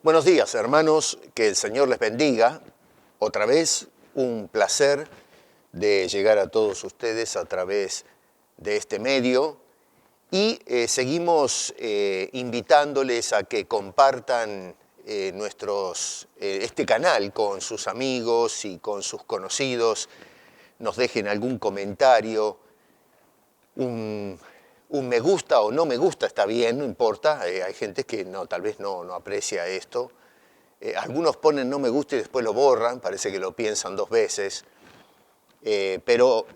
Buenos días, hermanos, que el Señor les bendiga. Otra vez, un placer de llegar a todos ustedes a través de este medio y seguimos invitándoles a que compartan este canal con sus amigos y con sus conocidos, nos dejen algún comentario, un me gusta o no me gusta está bien, no importa, hay gente que tal vez no aprecia esto. Algunos ponen no me gusta y después lo borran, parece que lo piensan dos veces, pero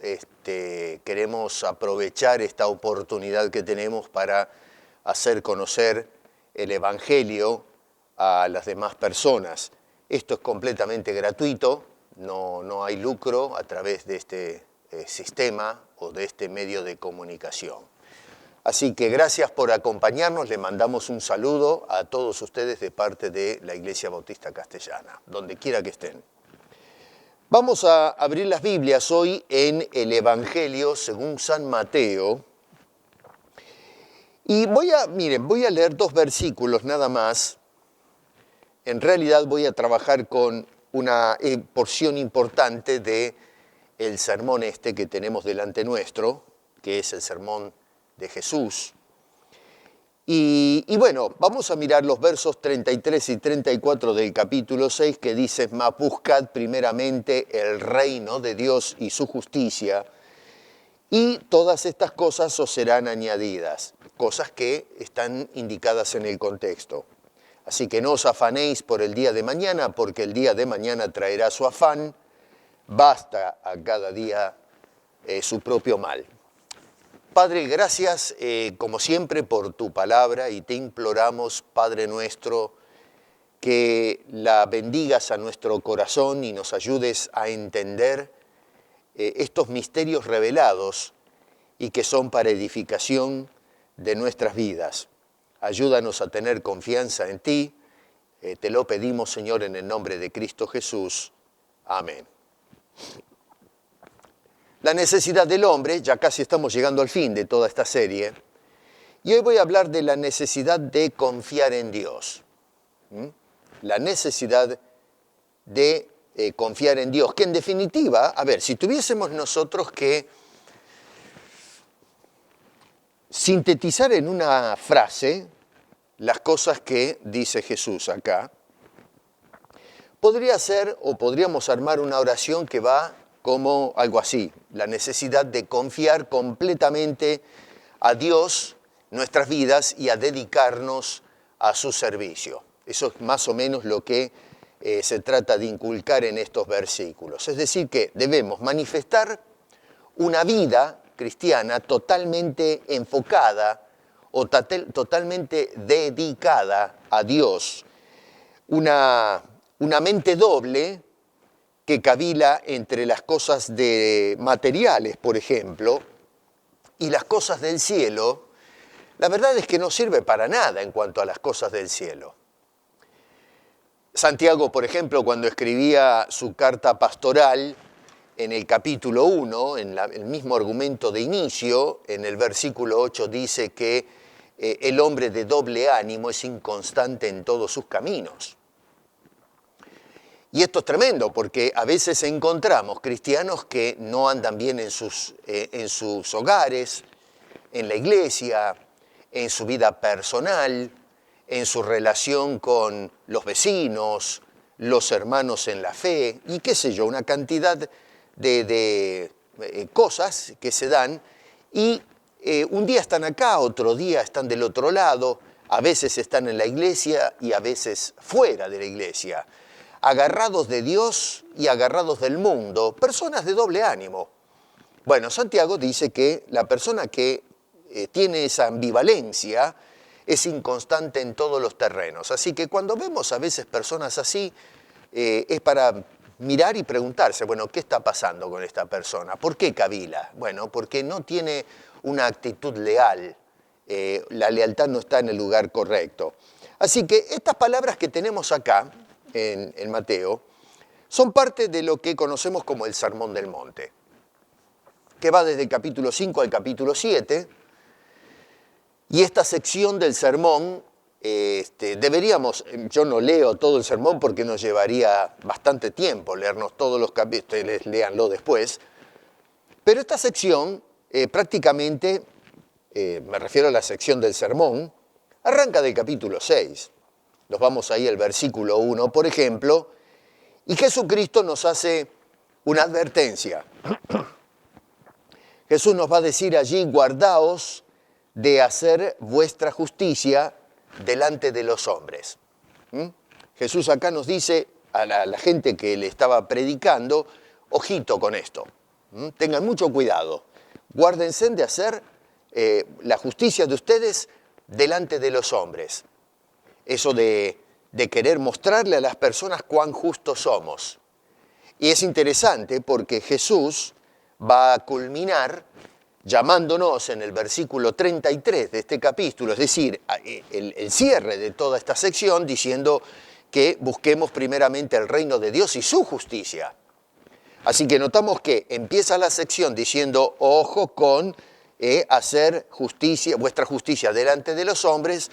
queremos aprovechar esta oportunidad que tenemos para hacer conocer el Evangelio a las demás personas. Esto es completamente gratuito, no hay lucro a través de este sistema o de este medio de comunicación. Así que gracias por acompañarnos, le mandamos un saludo a todos ustedes de parte de la Iglesia Bautista Castellana, donde quiera que estén. Vamos a abrir las Biblias hoy en el Evangelio según San Mateo. Y voy a leer dos versículos nada más. En realidad voy a trabajar con una porción importante del sermón que tenemos delante nuestro, que es el sermón de Jesús. Y bueno, vamos a mirar los versos 33 y 34 del capítulo 6 que dice: mas buscad primeramente el reino de Dios y su justicia, y todas estas cosas os serán añadidas, cosas que están indicadas en el contexto. Así que no os afanéis por el día de mañana, porque el día de mañana traerá su afán, basta a cada día su propio mal. Padre, gracias como siempre por tu palabra y te imploramos, Padre nuestro, que la bendigas a nuestro corazón y nos ayudes a entender estos misterios revelados y que son para edificación de nuestras vidas. Ayúdanos a tener confianza en ti. Te lo pedimos, Señor, en el nombre de Cristo Jesús. Amén. La necesidad del hombre, ya casi estamos llegando al fin de toda esta serie, y hoy voy a hablar de la necesidad de confiar en Dios. La necesidad de confiar en Dios, que en definitiva, a ver, si tuviésemos nosotros que sintetizar en una frase las cosas que dice Jesús acá, podría ser o podríamos armar una oración que va como algo así: la necesidad de confiar completamente a Dios nuestras vidas y a dedicarnos a su servicio. Eso es más o menos lo que se trata de inculcar en estos versículos. Es decir, que debemos manifestar una vida cristiana totalmente enfocada o totalmente dedicada a Dios. Una mente doble que cavila entre las cosas materiales, por ejemplo, y las cosas del cielo. La verdad es que no sirve para nada en cuanto a las cosas del cielo. Santiago, por ejemplo, cuando escribía su carta pastoral, en el capítulo 1, en el mismo argumento de inicio, en el versículo 8 dice que el hombre de doble ánimo es inconstante en todos sus caminos. Y esto es tremendo, porque a veces encontramos cristianos que no andan bien en sus hogares, en la iglesia, en su vida personal, en su relación con los vecinos, los hermanos en la fe, y qué sé yo, una cantidad de cosas que se dan, y un día están acá, otro día están del otro lado, a veces están en la iglesia y a veces fuera de la iglesia, agarrados de Dios y agarrados del mundo, personas de doble ánimo. Bueno, Santiago dice que la persona que tiene esa ambivalencia es inconstante en todos los terrenos. Así que cuando vemos a veces personas así, es para mirar y preguntarse, bueno, ¿qué está pasando con esta persona? ¿Por qué cavila? Bueno, porque no tiene una actitud leal. La lealtad no está en el lugar correcto. Así que estas palabras que tenemos acá en Mateo son parte de lo que conocemos como el Sermón del Monte, que va desde el capítulo 5 al capítulo 7, y esta sección del sermón, yo no leo todo el sermón porque nos llevaría bastante tiempo leernos todos los capítulos, ustedes léanlo después, pero esta sección prácticamente, me refiero a la sección del sermón, arranca del capítulo 6. Nos vamos ahí al versículo 1, por ejemplo, y Jesucristo nos hace una advertencia. Jesús nos va a decir allí, guardaos de hacer vuestra justicia delante de los hombres. Jesús acá nos dice a la gente que le estaba predicando, ojito con esto, tengan mucho cuidado, guárdense de hacer la justicia de ustedes delante de los hombres. Eso de querer mostrarle a las personas cuán justos somos. Y es interesante porque Jesús va a culminar llamándonos en el versículo 33 de este capítulo, es decir, el cierre de toda esta sección, diciendo que busquemos primeramente el reino de Dios y su justicia. Así que notamos que empieza la sección diciendo, ojo con hacer justicia, vuestra justicia delante de los hombres.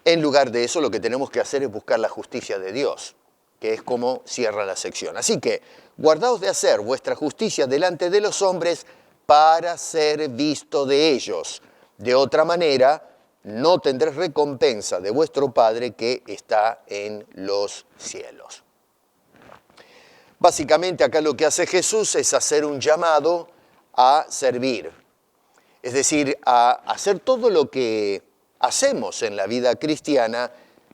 En lugar de eso, lo que tenemos que hacer es buscar la justicia de Dios, que es como cierra la sección. Así que, guardaos de hacer vuestra justicia delante de los hombres para ser visto de ellos. De otra manera, no tendréis recompensa de vuestro Padre que está en los cielos. Básicamente, acá lo que hace Jesús es hacer un llamado a servir. Es decir, a hacer todo lo que hacemos en la vida cristiana,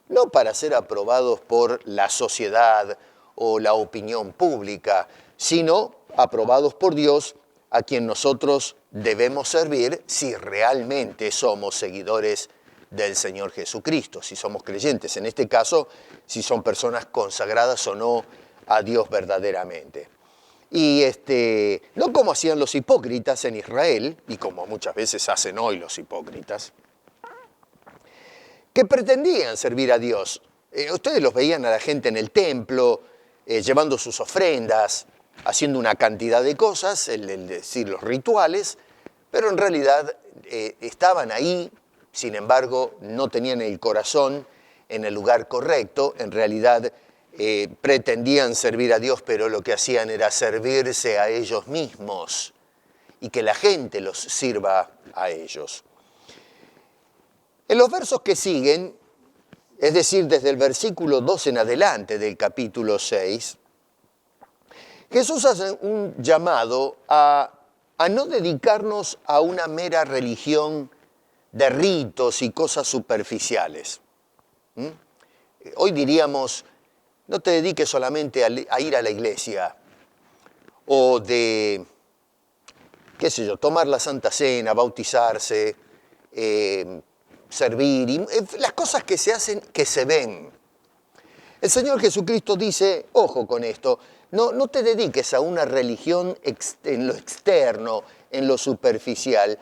no para ser aprobados por la sociedad o la opinión pública, sino aprobados por Dios, a quien nosotros debemos servir si realmente somos seguidores del Señor Jesucristo, si somos creyentes, en este caso, si son personas consagradas o no a Dios verdaderamente. Y no como hacían los hipócritas en Israel, y como muchas veces hacen hoy los hipócritas, que pretendían servir a Dios. Ustedes los veían a la gente en el templo, llevando sus ofrendas, haciendo una cantidad de cosas, el decir los rituales, pero en realidad estaban ahí, sin embargo, no tenían el corazón en el lugar correcto, en realidad pretendían servir a Dios, pero lo que hacían era servirse a ellos mismos y que la gente los sirva a ellos. En los versos que siguen, es decir, desde el versículo 2 en adelante del capítulo 6, Jesús hace un llamado a no dedicarnos a una mera religión de ritos y cosas superficiales. Hoy diríamos, no te dediques solamente a ir a la iglesia o de, qué sé yo, tomar la Santa Cena, bautizarse, servir, y las cosas que se hacen, que se ven. El Señor Jesucristo dice, ojo con esto, no te dediques a una religión en lo externo, en lo superficial,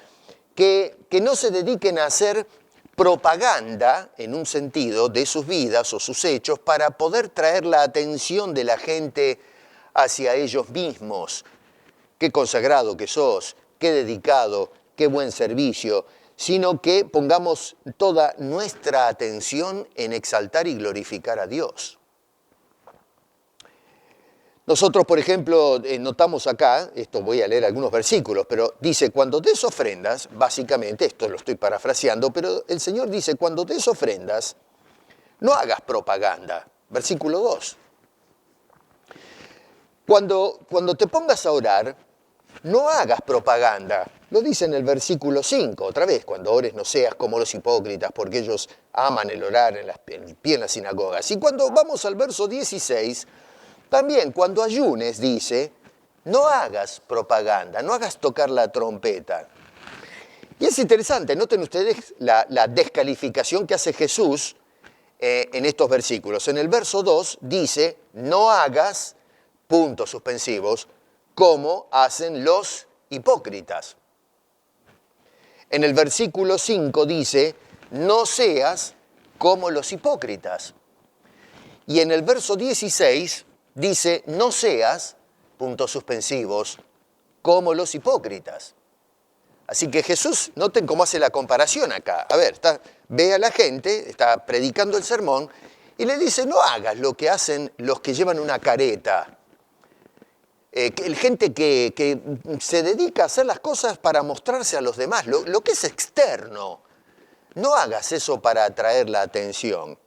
que no se dediquen a hacer propaganda, en un sentido, de sus vidas o sus hechos para poder traer la atención de la gente hacia ellos mismos. Qué consagrado que sos, qué dedicado, qué buen servicio, sino que pongamos toda nuestra atención en exaltar y glorificar a Dios. Nosotros, por ejemplo, notamos acá, esto voy a leer algunos versículos, pero dice, cuando des ofrendas, básicamente, esto lo estoy parafraseando, pero el Señor dice, cuando des ofrendas, no hagas propaganda. Versículo 2. Cuando te pongas a orar, no hagas propaganda. Lo dice en el versículo 5, otra vez, cuando ores no seas como los hipócritas, porque ellos aman el orar en el pie en las sinagogas. Y cuando vamos al verso 16, también cuando ayunes, dice, no hagas propaganda, no hagas tocar la trompeta. Y es interesante, noten ustedes la descalificación que hace Jesús en estos versículos. En el verso 2 dice, no hagas, puntos suspensivos, como hacen los hipócritas. En el versículo 5 dice, no seas como los hipócritas. Y en el verso 16 dice, no seas, puntos suspensivos, como los hipócritas. Así que Jesús, noten cómo hace la comparación acá. A ver, ve a la gente, está predicando el sermón, y le dice, no hagas lo que hacen los que llevan una careta. Gente que se dedica a hacer las cosas para mostrarse a los demás, lo que es externo. No hagas eso para atraer la atención.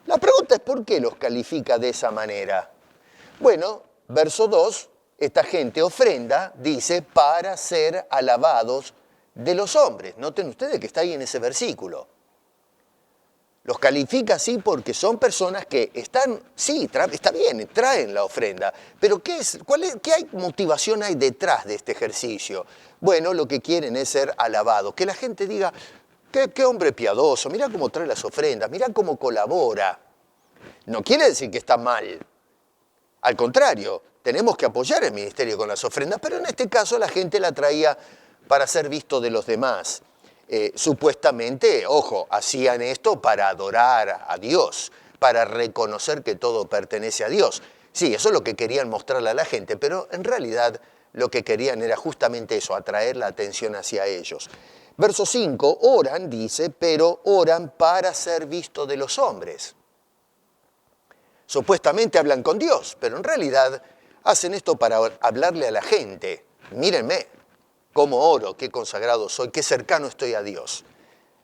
La pregunta es, ¿por qué los califica de esa manera? Bueno, verso 2, esta gente ofrenda, dice, para ser alabados de los hombres. Noten ustedes que está ahí en ese versículo. Los califica así porque son personas que están, sí, está bien, traen la ofrenda, pero ¿qué motivación hay detrás de este ejercicio? Bueno, lo que quieren es ser alabados, que la gente diga, qué hombre piadoso, mirá cómo trae las ofrendas, mirá cómo colabora. No quiere decir que está mal, al contrario, tenemos que apoyar el ministerio con las ofrendas, pero en este caso la gente la traía para ser visto de los demás. Supuestamente, ojo, hacían esto para adorar a Dios, para reconocer que todo pertenece a Dios. Sí, eso es lo que querían mostrarle a la gente, pero en realidad lo que querían era justamente eso, atraer la atención hacia ellos. Verso 5, oran, dice, pero oran para ser vistos de los hombres. Supuestamente hablan con Dios, pero en realidad hacen esto para hablarle a la gente. Mírenme. Cómo oro, qué consagrado soy, qué cercano estoy a Dios.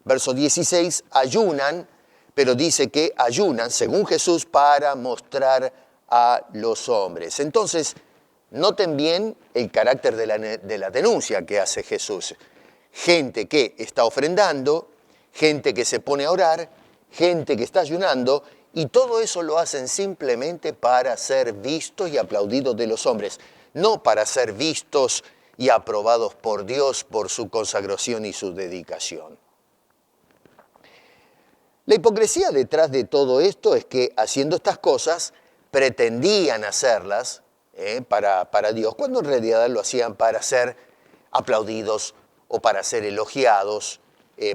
Verso 16, ayunan, pero dice que ayunan, según Jesús, para mostrar a los hombres. Entonces, noten bien el carácter de la denuncia que hace Jesús. Gente que está ofrendando, gente que se pone a orar, gente que está ayunando, y todo eso lo hacen simplemente para ser vistos y aplaudidos de los hombres, no para ser vistos y aprobados por Dios por su consagración y su dedicación. La hipocresía detrás de todo esto es que haciendo estas cosas pretendían hacerlas para Dios, cuando en realidad lo hacían para ser aplaudidos o para ser elogiados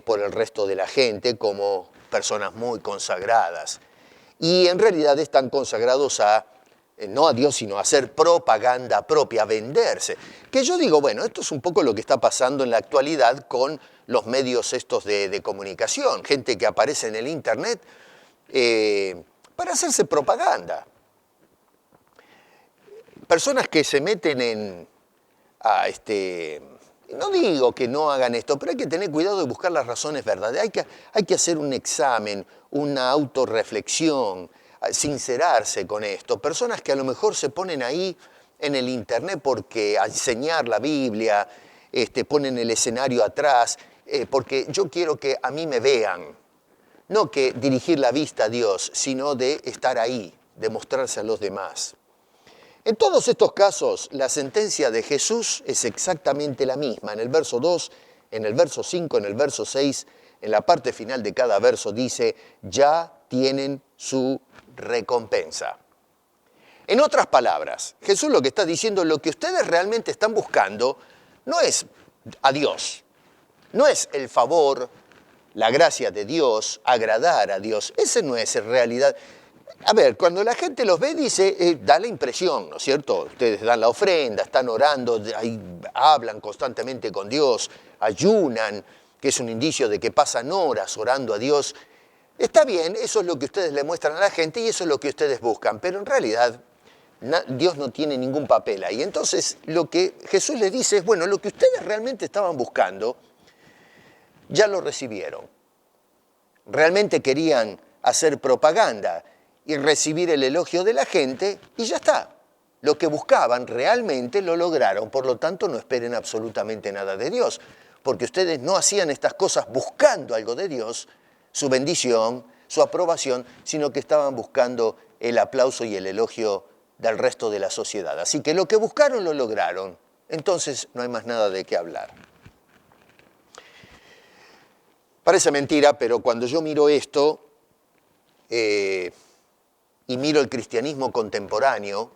por el resto de la gente como personas muy consagradas. Y en realidad están consagrados no a Dios, sino a hacer propaganda propia, a venderse. Que yo digo, bueno, esto es un poco lo que está pasando en la actualidad con los medios estos de comunicación, gente que aparece en el internet para hacerse propaganda. Personas que se meten no digo que no hagan esto, pero hay que tener cuidado de buscar las razones verdaderas. Hay que hacer un examen, una autorreflexión, sincerarse con esto. Personas que a lo mejor se ponen ahí en el internet porque a enseñar la Biblia, ponen el escenario atrás, porque yo quiero que a mí me vean. No que dirigir la vista a Dios, sino de estar ahí, de mostrarse a los demás. En todos estos casos, la sentencia de Jesús es exactamente la misma. En el verso 2, en el verso 5, en el verso 6, en la parte final de cada verso dice, ya tienen su recompensa. En otras palabras, Jesús lo que está diciendo, lo que ustedes realmente están buscando no es a Dios, no es el favor, la gracia de Dios, agradar a Dios. Ese no es en realidad. A ver, cuando la gente los ve, dice, da la impresión, ¿no es cierto? Ustedes dan la ofrenda, están orando, ahí hablan constantemente con Dios, ayunan, que es un indicio de que pasan horas orando a Dios. Está bien, eso es lo que ustedes le muestran a la gente y eso es lo que ustedes buscan, pero en realidad Dios no tiene ningún papel ahí. Entonces, lo que Jesús les dice es, bueno, lo que ustedes realmente estaban buscando, ya lo recibieron. Realmente querían hacer propaganda y recibir el elogio de la gente y ya está. Lo que buscaban realmente lo lograron, por lo tanto no esperen absolutamente nada de Dios, porque ustedes no hacían estas cosas buscando algo de Dios, su bendición, su aprobación, sino que estaban buscando el aplauso y el elogio del resto de la sociedad. Así que lo que buscaron lo lograron. Entonces no hay más nada de qué hablar. Parece mentira, pero cuando yo miro esto y miro el cristianismo contemporáneo,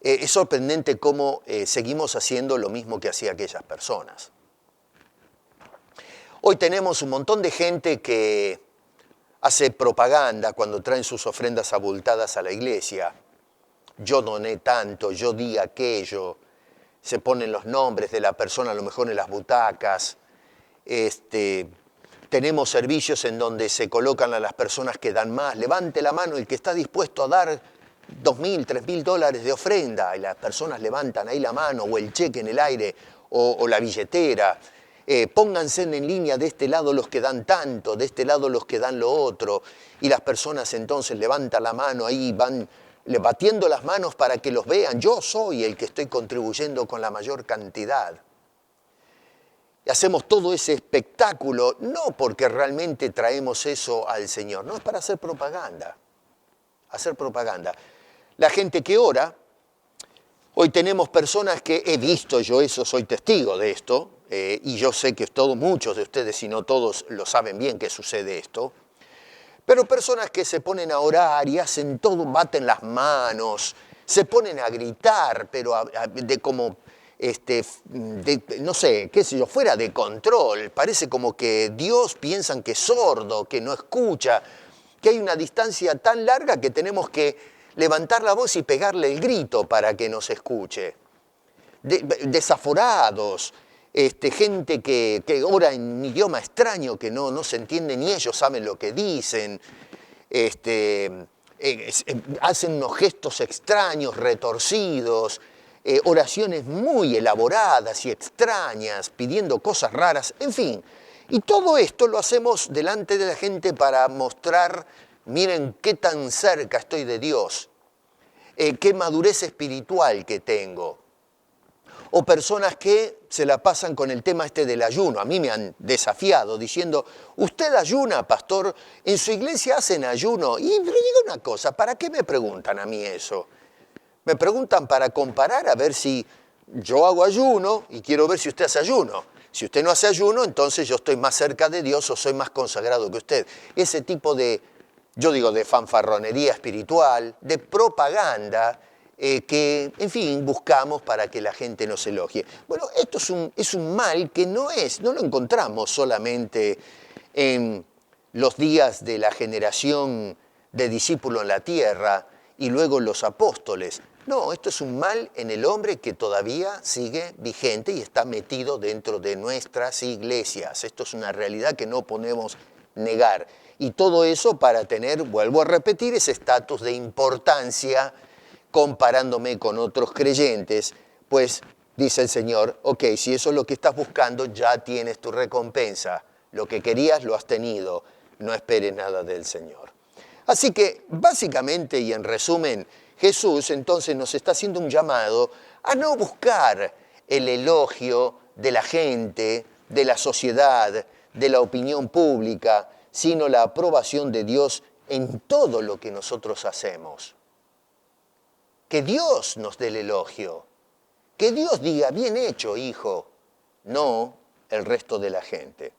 es sorprendente cómo seguimos haciendo lo mismo que hacían aquellas personas. Hoy tenemos un montón de gente que hace propaganda cuando traen sus ofrendas abultadas a la iglesia. Yo doné tanto, yo di aquello. Se ponen los nombres de la persona a lo mejor en las butacas. Tenemos servicios en donde se colocan a las personas que dan más. Levante la mano el que está dispuesto a dar $2,000, $3,000 de ofrenda. Y las personas levantan ahí la mano o el cheque en el aire o la billetera. Pónganse en línea de este lado los que dan tanto, de este lado los que dan lo otro. Y las personas entonces levantan la mano ahí, van batiendo las manos para que los vean. Yo soy el que estoy contribuyendo con la mayor cantidad. Y hacemos todo ese espectáculo, no porque realmente traemos eso al Señor, no es para hacer propaganda. Hacer propaganda. La gente que ora, hoy tenemos personas que he visto yo eso, soy testigo de esto, y yo sé que muchos de ustedes, si no todos, lo saben bien que sucede esto, pero personas que se ponen a orar y hacen todo, baten las manos, se ponen a gritar, pero no sé, qué sé yo, fuera de control. Parece como que Dios piensan que es sordo, que no escucha, que hay una distancia tan larga que tenemos que levantar la voz y pegarle el grito para que nos escuche. Desaforados, gente que ora en un idioma extraño que no se entiende ni ellos saben lo que dicen. Hacen unos gestos extraños, retorcidos, oraciones muy elaboradas y extrañas, pidiendo cosas raras, en fin. Y todo esto lo hacemos delante de la gente para mostrar, miren qué tan cerca estoy de Dios, qué madurez espiritual que tengo. O personas que se la pasan con el tema del ayuno. A mí me han desafiado diciendo, ¿usted ayuna, pastor? ¿En su iglesia hacen ayuno? Y le digo una cosa, ¿para qué me preguntan a mí eso? Me preguntan para comparar a ver si yo hago ayuno y quiero ver si usted hace ayuno. Si usted no hace ayuno, entonces yo estoy más cerca de Dios o soy más consagrado que usted. Ese tipo de fanfarronería espiritual, de propaganda, que, en fin, buscamos para que la gente nos elogie. Bueno, esto es un mal que no lo encontramos solamente en los días de la generación de discípulos en la tierra y luego los apóstoles. No, esto es un mal en el hombre que todavía sigue vigente y está metido dentro de nuestras iglesias. Esto es una realidad que no podemos negar. Y todo eso para tener, vuelvo a repetir, ese estatus de importancia comparándome con otros creyentes, pues dice el Señor, ok, si eso es lo que estás buscando, ya tienes tu recompensa. Lo que querías lo has tenido, no esperes nada del Señor. Así que, básicamente y en resumen, Jesús entonces nos está haciendo un llamado a no buscar el elogio de la gente, de la sociedad, de la opinión pública, sino la aprobación de Dios en todo lo que nosotros hacemos. Que Dios nos dé el elogio, que Dios diga, bien hecho, hijo, no el resto de la gente.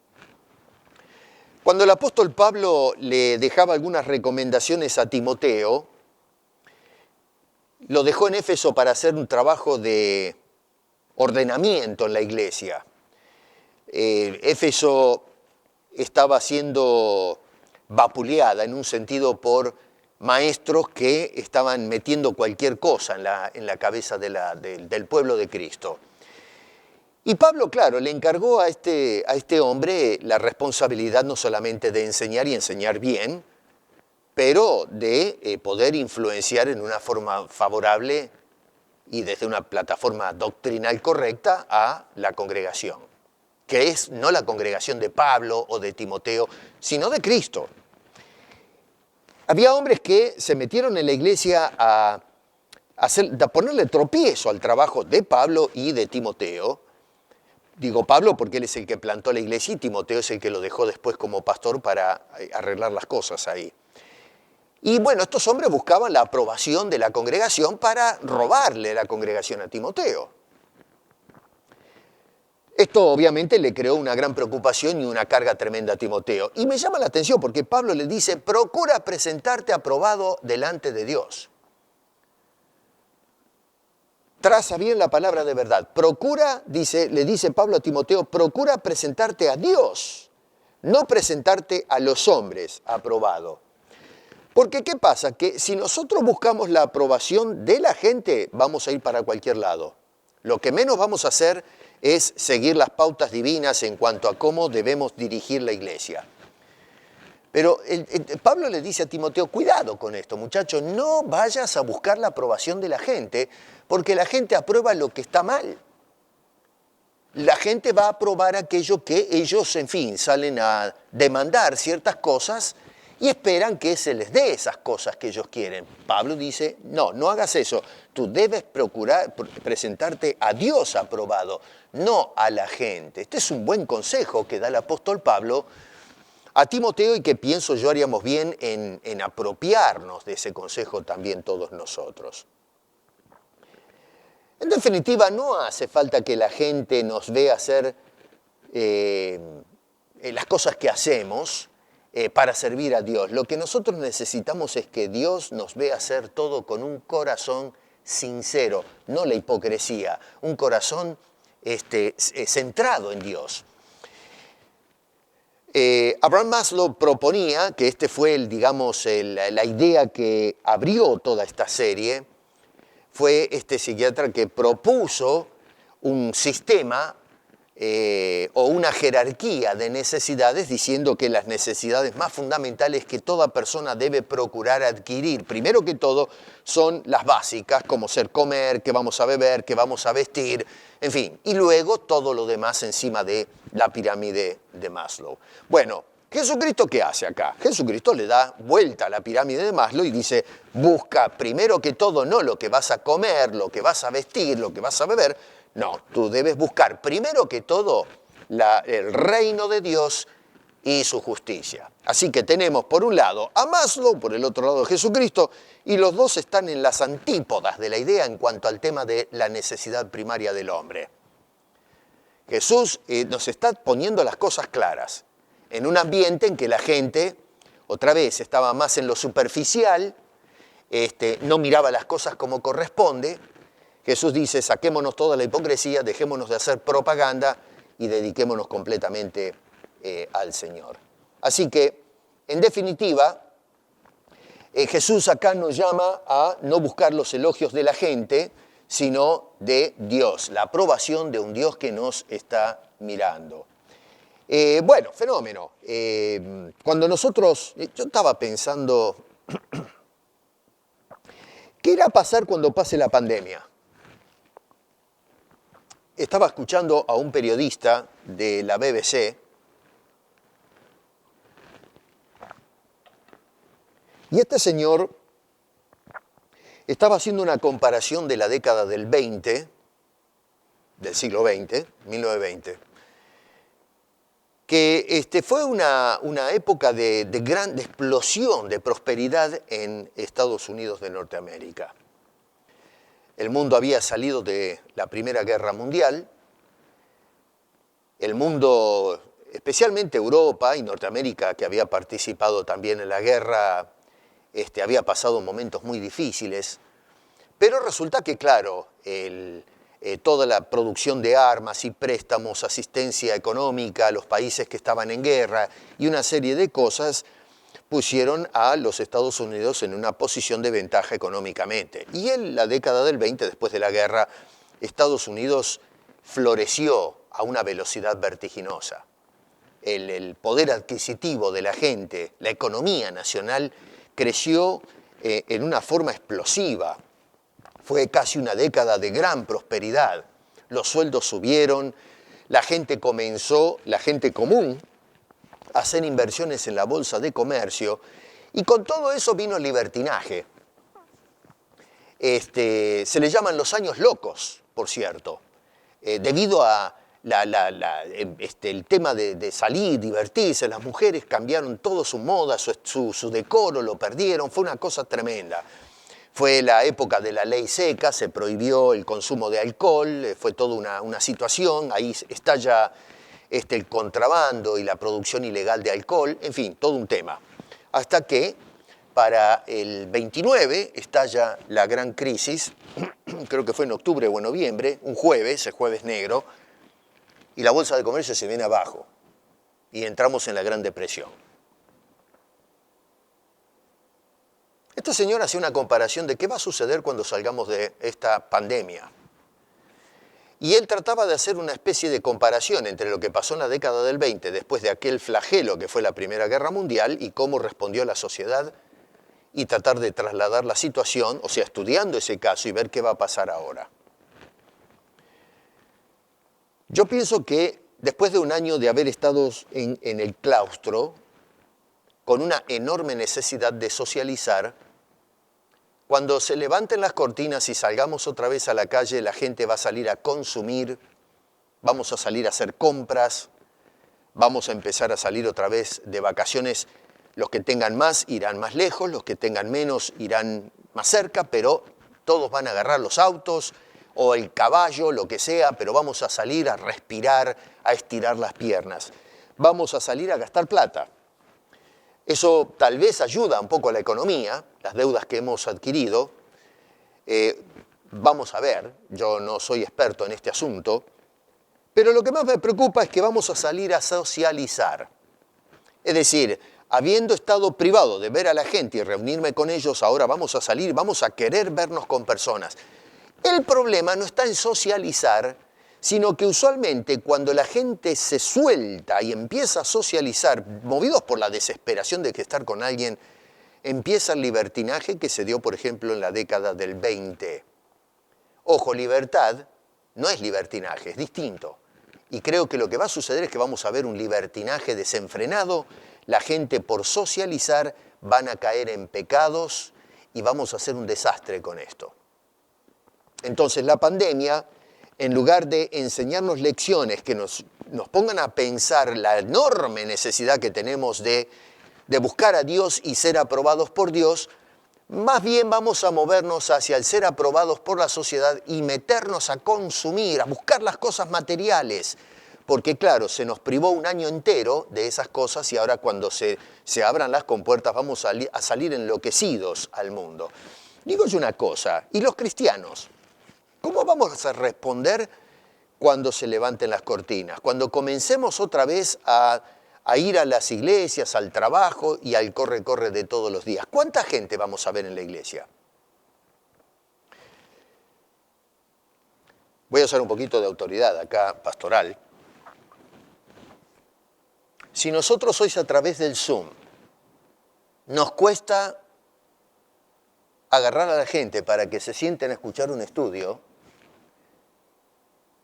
Cuando el apóstol Pablo le dejaba algunas recomendaciones a Timoteo, lo dejó en Éfeso para hacer un trabajo de ordenamiento en la iglesia. Éfeso estaba siendo vapuleada en un sentido por maestros que estaban metiendo cualquier cosa en la cabeza del pueblo de Cristo. Y Pablo, claro, le encargó a este hombre la responsabilidad no solamente de enseñar y enseñar bien, pero de poder influenciar en una forma favorable y desde una plataforma doctrinal correcta a la congregación, que es no la congregación de Pablo o de Timoteo, sino de Cristo. Había hombres que se metieron en la iglesia a ponerle tropiezo al trabajo de Pablo y de Timoteo. Digo Pablo porque él es el que plantó la iglesia y Timoteo es el que lo dejó después como pastor para arreglar las cosas ahí. Y bueno, estos hombres buscaban la aprobación de la congregación para robarle la congregación a Timoteo. Esto obviamente le creó una gran preocupación y una carga tremenda a Timoteo. Y me llama la atención porque Pablo le dice, procura presentarte aprobado delante de Dios. Traza bien la palabra de verdad. Procura, le dice Pablo a Timoteo, procura presentarte a Dios, no presentarte a los hombres aprobado. Porque ¿qué pasa? Que si nosotros buscamos la aprobación de la gente, vamos a ir para cualquier lado. Lo que menos vamos a hacer es seguir las pautas divinas en cuanto a cómo debemos dirigir la iglesia. Pero Pablo le dice a Timoteo, cuidado con esto, muchacho, no vayas a buscar la aprobación de la gente, porque la gente aprueba lo que está mal. La gente va a aprobar aquello que ellos, en fin, salen a demandar ciertas cosas y esperan que se les dé esas cosas que ellos quieren. Pablo dice, no, no hagas eso. Tú debes procurar presentarte a Dios aprobado, no a la gente. Este es un buen consejo que da el apóstol Pablo a Timoteo y que pienso yo haríamos bien en apropiarnos de ese consejo también todos nosotros. En definitiva, no hace falta que la gente nos vea hacer las cosas que hacemos para servir a Dios. Lo que nosotros necesitamos es que Dios nos vea hacer todo con un corazón sincero, no la hipocresía, un corazón centrado en Dios. Abraham Maslow proponía, que este fue la idea que abrió toda esta serie, fue este psiquiatra que propuso un sistema o una jerarquía de necesidades, diciendo que las necesidades más fundamentales que toda persona debe procurar adquirir, primero que todo, son las básicas, como ser comer, qué vamos a beber, qué vamos a vestir, en fin, y luego todo lo demás encima de la pirámide de Maslow. Bueno, ¿Jesucristo qué hace acá? Jesucristo le da vuelta a la pirámide de Maslow y dice, busca primero que todo no lo que vas a comer, lo que vas a vestir, lo que vas a beber. No, tú debes buscar primero que todo el reino de Dios y su justicia. Así que tenemos por un lado a Maslow, por el otro lado a Jesucristo, y los dos están en las antípodas de la idea en cuanto al tema de la necesidad primaria del hombre. Jesús nos está poniendo las cosas claras. En un ambiente en que la gente, otra vez, estaba más en lo superficial, no miraba las cosas como corresponde. Jesús dice, saquémonos toda la hipocresía, dejémonos de hacer propaganda y dediquémonos completamente al Señor. Así que, en definitiva, Jesús acá nos llama a no buscar los elogios de la gente, sino de Dios, la aprobación de un Dios que nos está mirando. Bueno, fenómeno. Cuando yo estaba pensando, ¿qué irá a pasar cuando pase la pandemia? Estaba escuchando a un periodista de la BBC y este señor estaba haciendo una comparación de la década del 20, del siglo XX, 1920, que fue una época de gran explosión de prosperidad en Estados Unidos de Norteamérica. El mundo había salido de la Primera Guerra Mundial, el mundo, especialmente Europa y Norteamérica, que había participado también en la guerra, había pasado momentos muy difíciles, pero resulta que, claro, toda la producción de armas y préstamos, asistencia económica a los países que estaban en guerra y una serie de cosas pusieron a los Estados Unidos en una posición de ventaja económicamente. Y en la década del 20, después de la guerra, Estados Unidos floreció a una velocidad vertiginosa. El poder adquisitivo de la gente, la economía nacional, creció en una forma explosiva. Fue casi una década de gran prosperidad. Los sueldos subieron, la gente común, a hacer inversiones en la bolsa de comercio, y con todo eso vino el libertinaje. Se le llaman los años locos, por cierto, debido a el tema de salir, divertirse, las mujeres cambiaron todo su moda, su decoro, lo perdieron, fue una cosa tremenda. Fue la época de la ley seca, se prohibió el consumo de alcohol, fue toda una situación, ahí estalla el contrabando y la producción ilegal de alcohol, en fin, todo un tema. Hasta que para el 29 estalla la gran crisis, creo que fue en octubre o en noviembre, un jueves, el jueves negro, y la bolsa de comercio se viene abajo y entramos en la Gran Depresión. Este señor hace una comparación de qué va a suceder cuando salgamos de esta pandemia. Y él trataba de hacer una especie de comparación entre lo que pasó en la década del 20, después de aquel flagelo que fue la Primera Guerra Mundial, y cómo respondió la sociedad, y tratar de trasladar la situación, o sea, estudiando ese caso y ver qué va a pasar ahora. Yo pienso que después de un año de haber estado en el claustro, con una enorme necesidad de socializar, cuando se levanten las cortinas y salgamos otra vez a la calle, la gente va a salir a consumir, vamos a salir a hacer compras, vamos a empezar a salir otra vez de vacaciones. Los que tengan más irán más lejos, los que tengan menos irán más cerca, pero todos van a agarrar los autos o el caballo, lo que sea, pero vamos a salir a respirar, a estirar las piernas. Vamos a salir a gastar plata. Eso tal vez ayuda un poco a la economía, las deudas que hemos adquirido. Vamos a ver, yo no soy experto en este asunto, pero lo que más me preocupa es que vamos a salir a socializar. Es decir, habiendo estado privado de ver a la gente y reunirme con ellos, ahora vamos a salir, vamos a querer vernos con personas. El problema no está en socializar, sino que usualmente cuando la gente se suelta y empieza a socializar, movidos por la desesperación de que estar con alguien, empieza el libertinaje que se dio, por ejemplo, en la década del 20. Ojo, libertad no es libertinaje, es distinto. Y creo que lo que va a suceder es que vamos a ver un libertinaje desenfrenado, la gente por socializar van a caer en pecados y vamos a hacer un desastre con esto. Entonces la pandemia, en lugar de enseñarnos lecciones que nos pongan a pensar la enorme necesidad que tenemos de buscar a Dios y ser aprobados por Dios, más bien vamos a movernos hacia el ser aprobados por la sociedad y meternos a consumir, a buscar las cosas materiales. Porque claro, se nos privó un año entero de esas cosas y ahora cuando se abran las compuertas vamos a salir enloquecidos al mundo. Digo yo una cosa, ¿y los cristianos? ¿Cómo vamos a responder cuando se levanten las cortinas? Cuando comencemos otra vez a ir a las iglesias, al trabajo y al corre-corre de todos los días. ¿Cuánta gente vamos a ver en la iglesia? Voy a usar un poquito de autoridad acá, pastoral. Si nosotros hoy a través del Zoom nos cuesta agarrar a la gente para que se sienten a escuchar un estudio,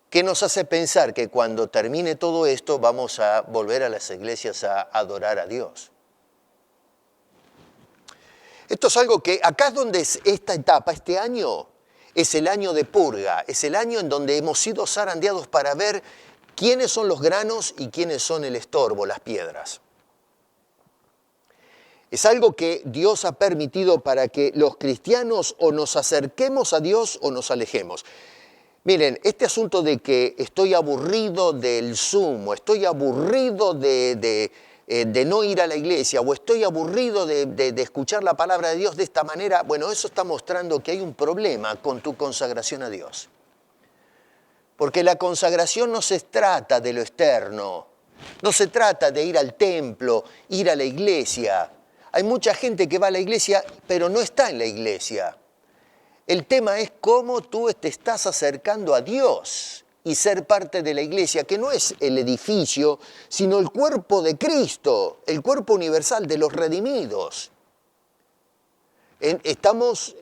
¿qué nos hace pensar que cuando termine todo esto vamos a volver a las iglesias a adorar a Dios? Esto es algo que acá es donde es esta etapa, este año, es el año de purga, es el año en donde hemos sido zarandeados para ver quiénes son los granos y quiénes son el estorbo, las piedras. Es algo que Dios ha permitido para que los cristianos o nos acerquemos a Dios o nos alejemos. Miren, este asunto de que estoy aburrido del Zoom, o estoy aburrido de no ir a la iglesia, o estoy aburrido de escuchar la palabra de Dios de esta manera, bueno, eso está mostrando que hay un problema con tu consagración a Dios. Porque la consagración no se trata de lo externo, no se trata de ir al templo, ir a la iglesia. Hay mucha gente que va a la iglesia, pero no está en la iglesia. El tema es cómo tú te estás acercando a Dios y ser parte de la iglesia, que no es el edificio, sino el cuerpo de Cristo, el cuerpo universal de los redimidos.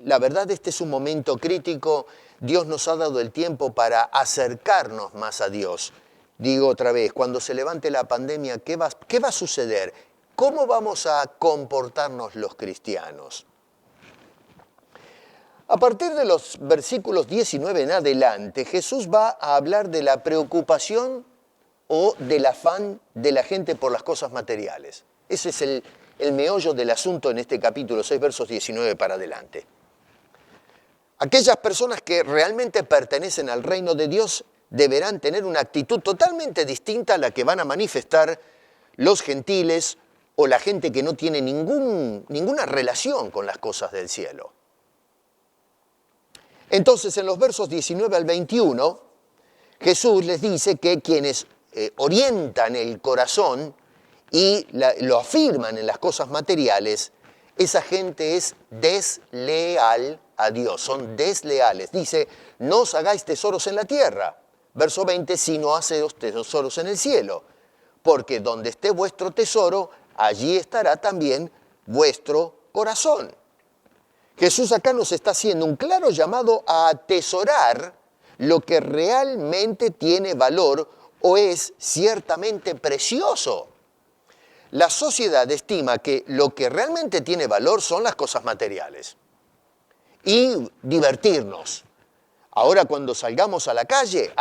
La verdad, este es un momento crítico. Dios nos ha dado el tiempo para acercarnos más a Dios. Digo otra vez, cuando se levante la pandemia, ¿qué va a suceder? ¿Cómo vamos a comportarnos los cristianos? A partir de los versículos 19 en adelante, Jesús va a hablar de la preocupación o del afán de la gente por las cosas materiales. Ese es el meollo del asunto en este capítulo 6, versos 19 para adelante. Aquellas personas que realmente pertenecen al reino de Dios deberán tener una actitud totalmente distinta a la que van a manifestar los gentiles o la gente que no tiene ninguna relación con las cosas del cielo. Entonces, en los versos 19 al 21, Jesús les dice que quienes orientan el corazón y lo afirman en las cosas materiales, esa gente es desleal a Dios, son desleales. Dice, no os hagáis tesoros en la tierra. Verso 20, sino haceos tesoros en el cielo, porque donde esté vuestro tesoro, allí estará también vuestro corazón. Jesús acá nos está haciendo un claro llamado a atesorar lo que realmente tiene valor o es ciertamente precioso. La sociedad estima que lo que realmente tiene valor son las cosas materiales y divertirnos. Ahora cuando salgamos a la calle,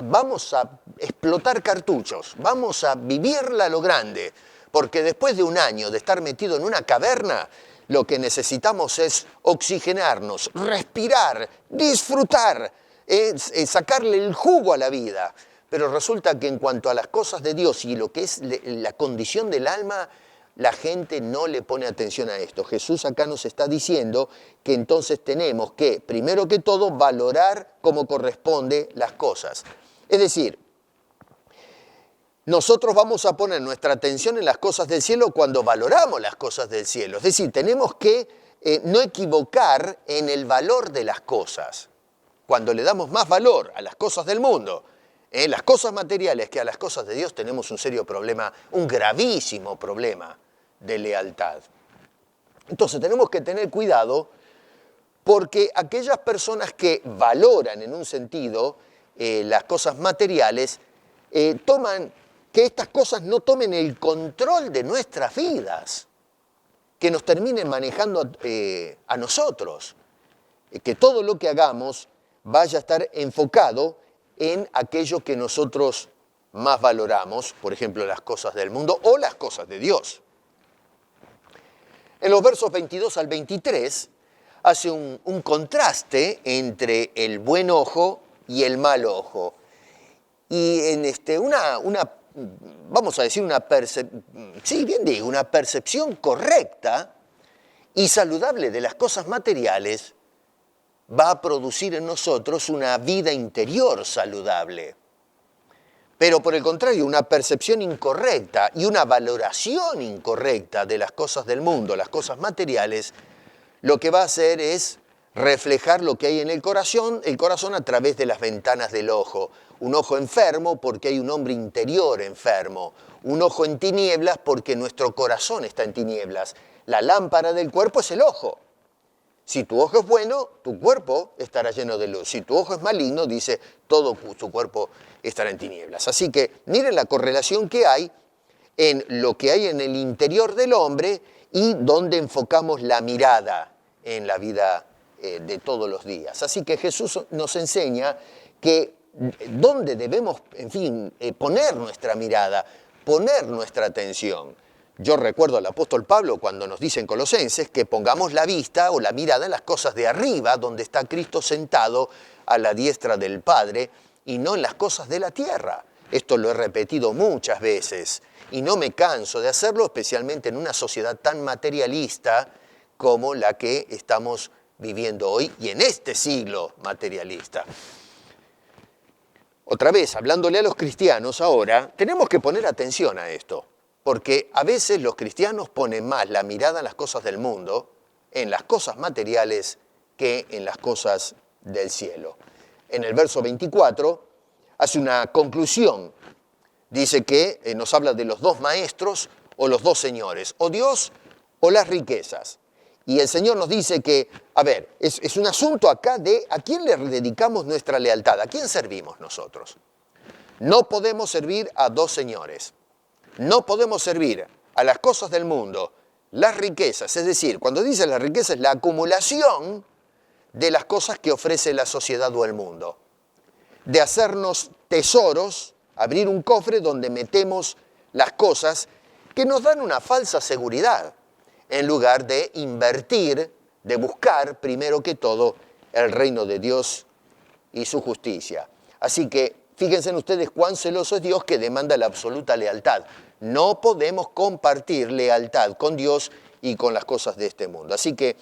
vamos a explotar cartuchos, vamos a vivirla a lo grande, porque después de un año de estar metido en una caverna, lo que necesitamos es oxigenarnos, respirar, disfrutar, sacarle el jugo a la vida. Pero resulta que en cuanto a las cosas de Dios y lo que es la condición del alma, la gente no le pone atención a esto. Jesús acá nos está diciendo que entonces tenemos que, primero que todo, valorar como corresponde las cosas. Es decir, nosotros vamos a poner nuestra atención en las cosas del cielo cuando valoramos las cosas del cielo. Es decir, tenemos que no equivocar en el valor de las cosas. Cuando le damos más valor a las cosas del mundo, las cosas materiales, que a las cosas de Dios, tenemos un serio problema, un gravísimo problema de lealtad. Entonces tenemos que tener cuidado porque aquellas personas que valoran en un sentido las cosas materiales, toman que estas cosas no tomen el control de nuestras vidas, que nos terminen manejando a nosotros, que todo lo que hagamos vaya a estar enfocado en aquello que nosotros más valoramos, por ejemplo, las cosas del mundo o las cosas de Dios. En los versos 22 al 23 hace un contraste entre el buen ojo y el mal ojo. Y en vamos a decir, una percepción correcta y saludable de las cosas materiales va a producir en nosotros una vida interior saludable. Pero por el contrario, una percepción incorrecta y una valoración incorrecta de las cosas del mundo, las cosas materiales, lo que va a hacer es reflejar lo que hay en el corazón a través de las ventanas del ojo. Un ojo enfermo porque hay un hombre interior enfermo. Un ojo en tinieblas porque nuestro corazón está en tinieblas. La lámpara del cuerpo es el ojo. Si tu ojo es bueno, tu cuerpo estará lleno de luz. Si tu ojo es maligno, dice, todo tu cuerpo estará en tinieblas. Así que miren la correlación que hay en lo que hay en el interior del hombre y donde enfocamos la mirada en la vida de todos los días. Así que Jesús nos enseña que dónde debemos, poner nuestra mirada, poner nuestra atención. Yo recuerdo al apóstol Pablo cuando nos dice en Colosenses que pongamos la vista o la mirada en las cosas de arriba, donde está Cristo sentado a la diestra del Padre, y no en las cosas de la tierra. Esto lo he repetido muchas veces y no me canso de hacerlo, especialmente en una sociedad tan materialista como la que estamos viviendo hoy y en este siglo materialista. Otra vez, hablándole a los cristianos ahora, tenemos que poner atención a esto. Porque a veces los cristianos ponen más la mirada en las cosas del mundo, en las cosas materiales, que en las cosas del cielo. En el verso 24 hace una conclusión. Dice que nos habla de los dos maestros o los dos señores, o Dios o las riquezas. Y el Señor nos dice que, es un asunto acá de a quién le dedicamos nuestra lealtad, a quién servimos nosotros. No podemos servir a dos señores. No podemos servir a las cosas del mundo, las riquezas, es decir, cuando dice la riqueza es la acumulación de las cosas que ofrece la sociedad o el mundo, de hacernos tesoros abrir un cofre donde metemos las cosas que nos dan una falsa seguridad, en lugar de invertir, de buscar primero que todo el reino de Dios y su justicia. Así que fíjense en ustedes cuán celoso es Dios, que demanda la absoluta lealtad. No podemos compartir lealtad con Dios y con las cosas de este mundo. Así que,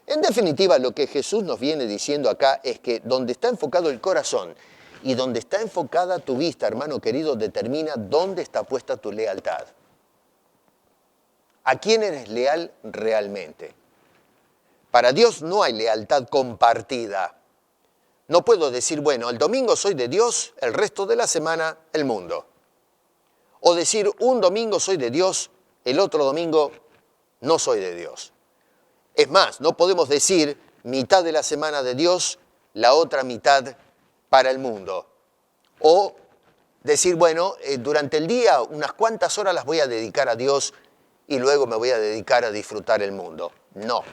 en definitiva, lo que Jesús nos viene diciendo acá es que donde está enfocado el corazón y donde está enfocada tu vista, hermano querido, determina dónde está puesta tu lealtad. ¿A quién eres leal realmente? Para Dios no hay lealtad compartida. No puedo decir, bueno, el domingo soy de Dios, el resto de la semana el mundo. O decir, un domingo soy de Dios, el otro domingo no soy de Dios. Es más, no podemos decir mitad de la semana de Dios, la otra mitad para el mundo. O decir, bueno, durante el día unas cuantas horas las voy a dedicar a Dios y luego me voy a dedicar a disfrutar el mundo. No.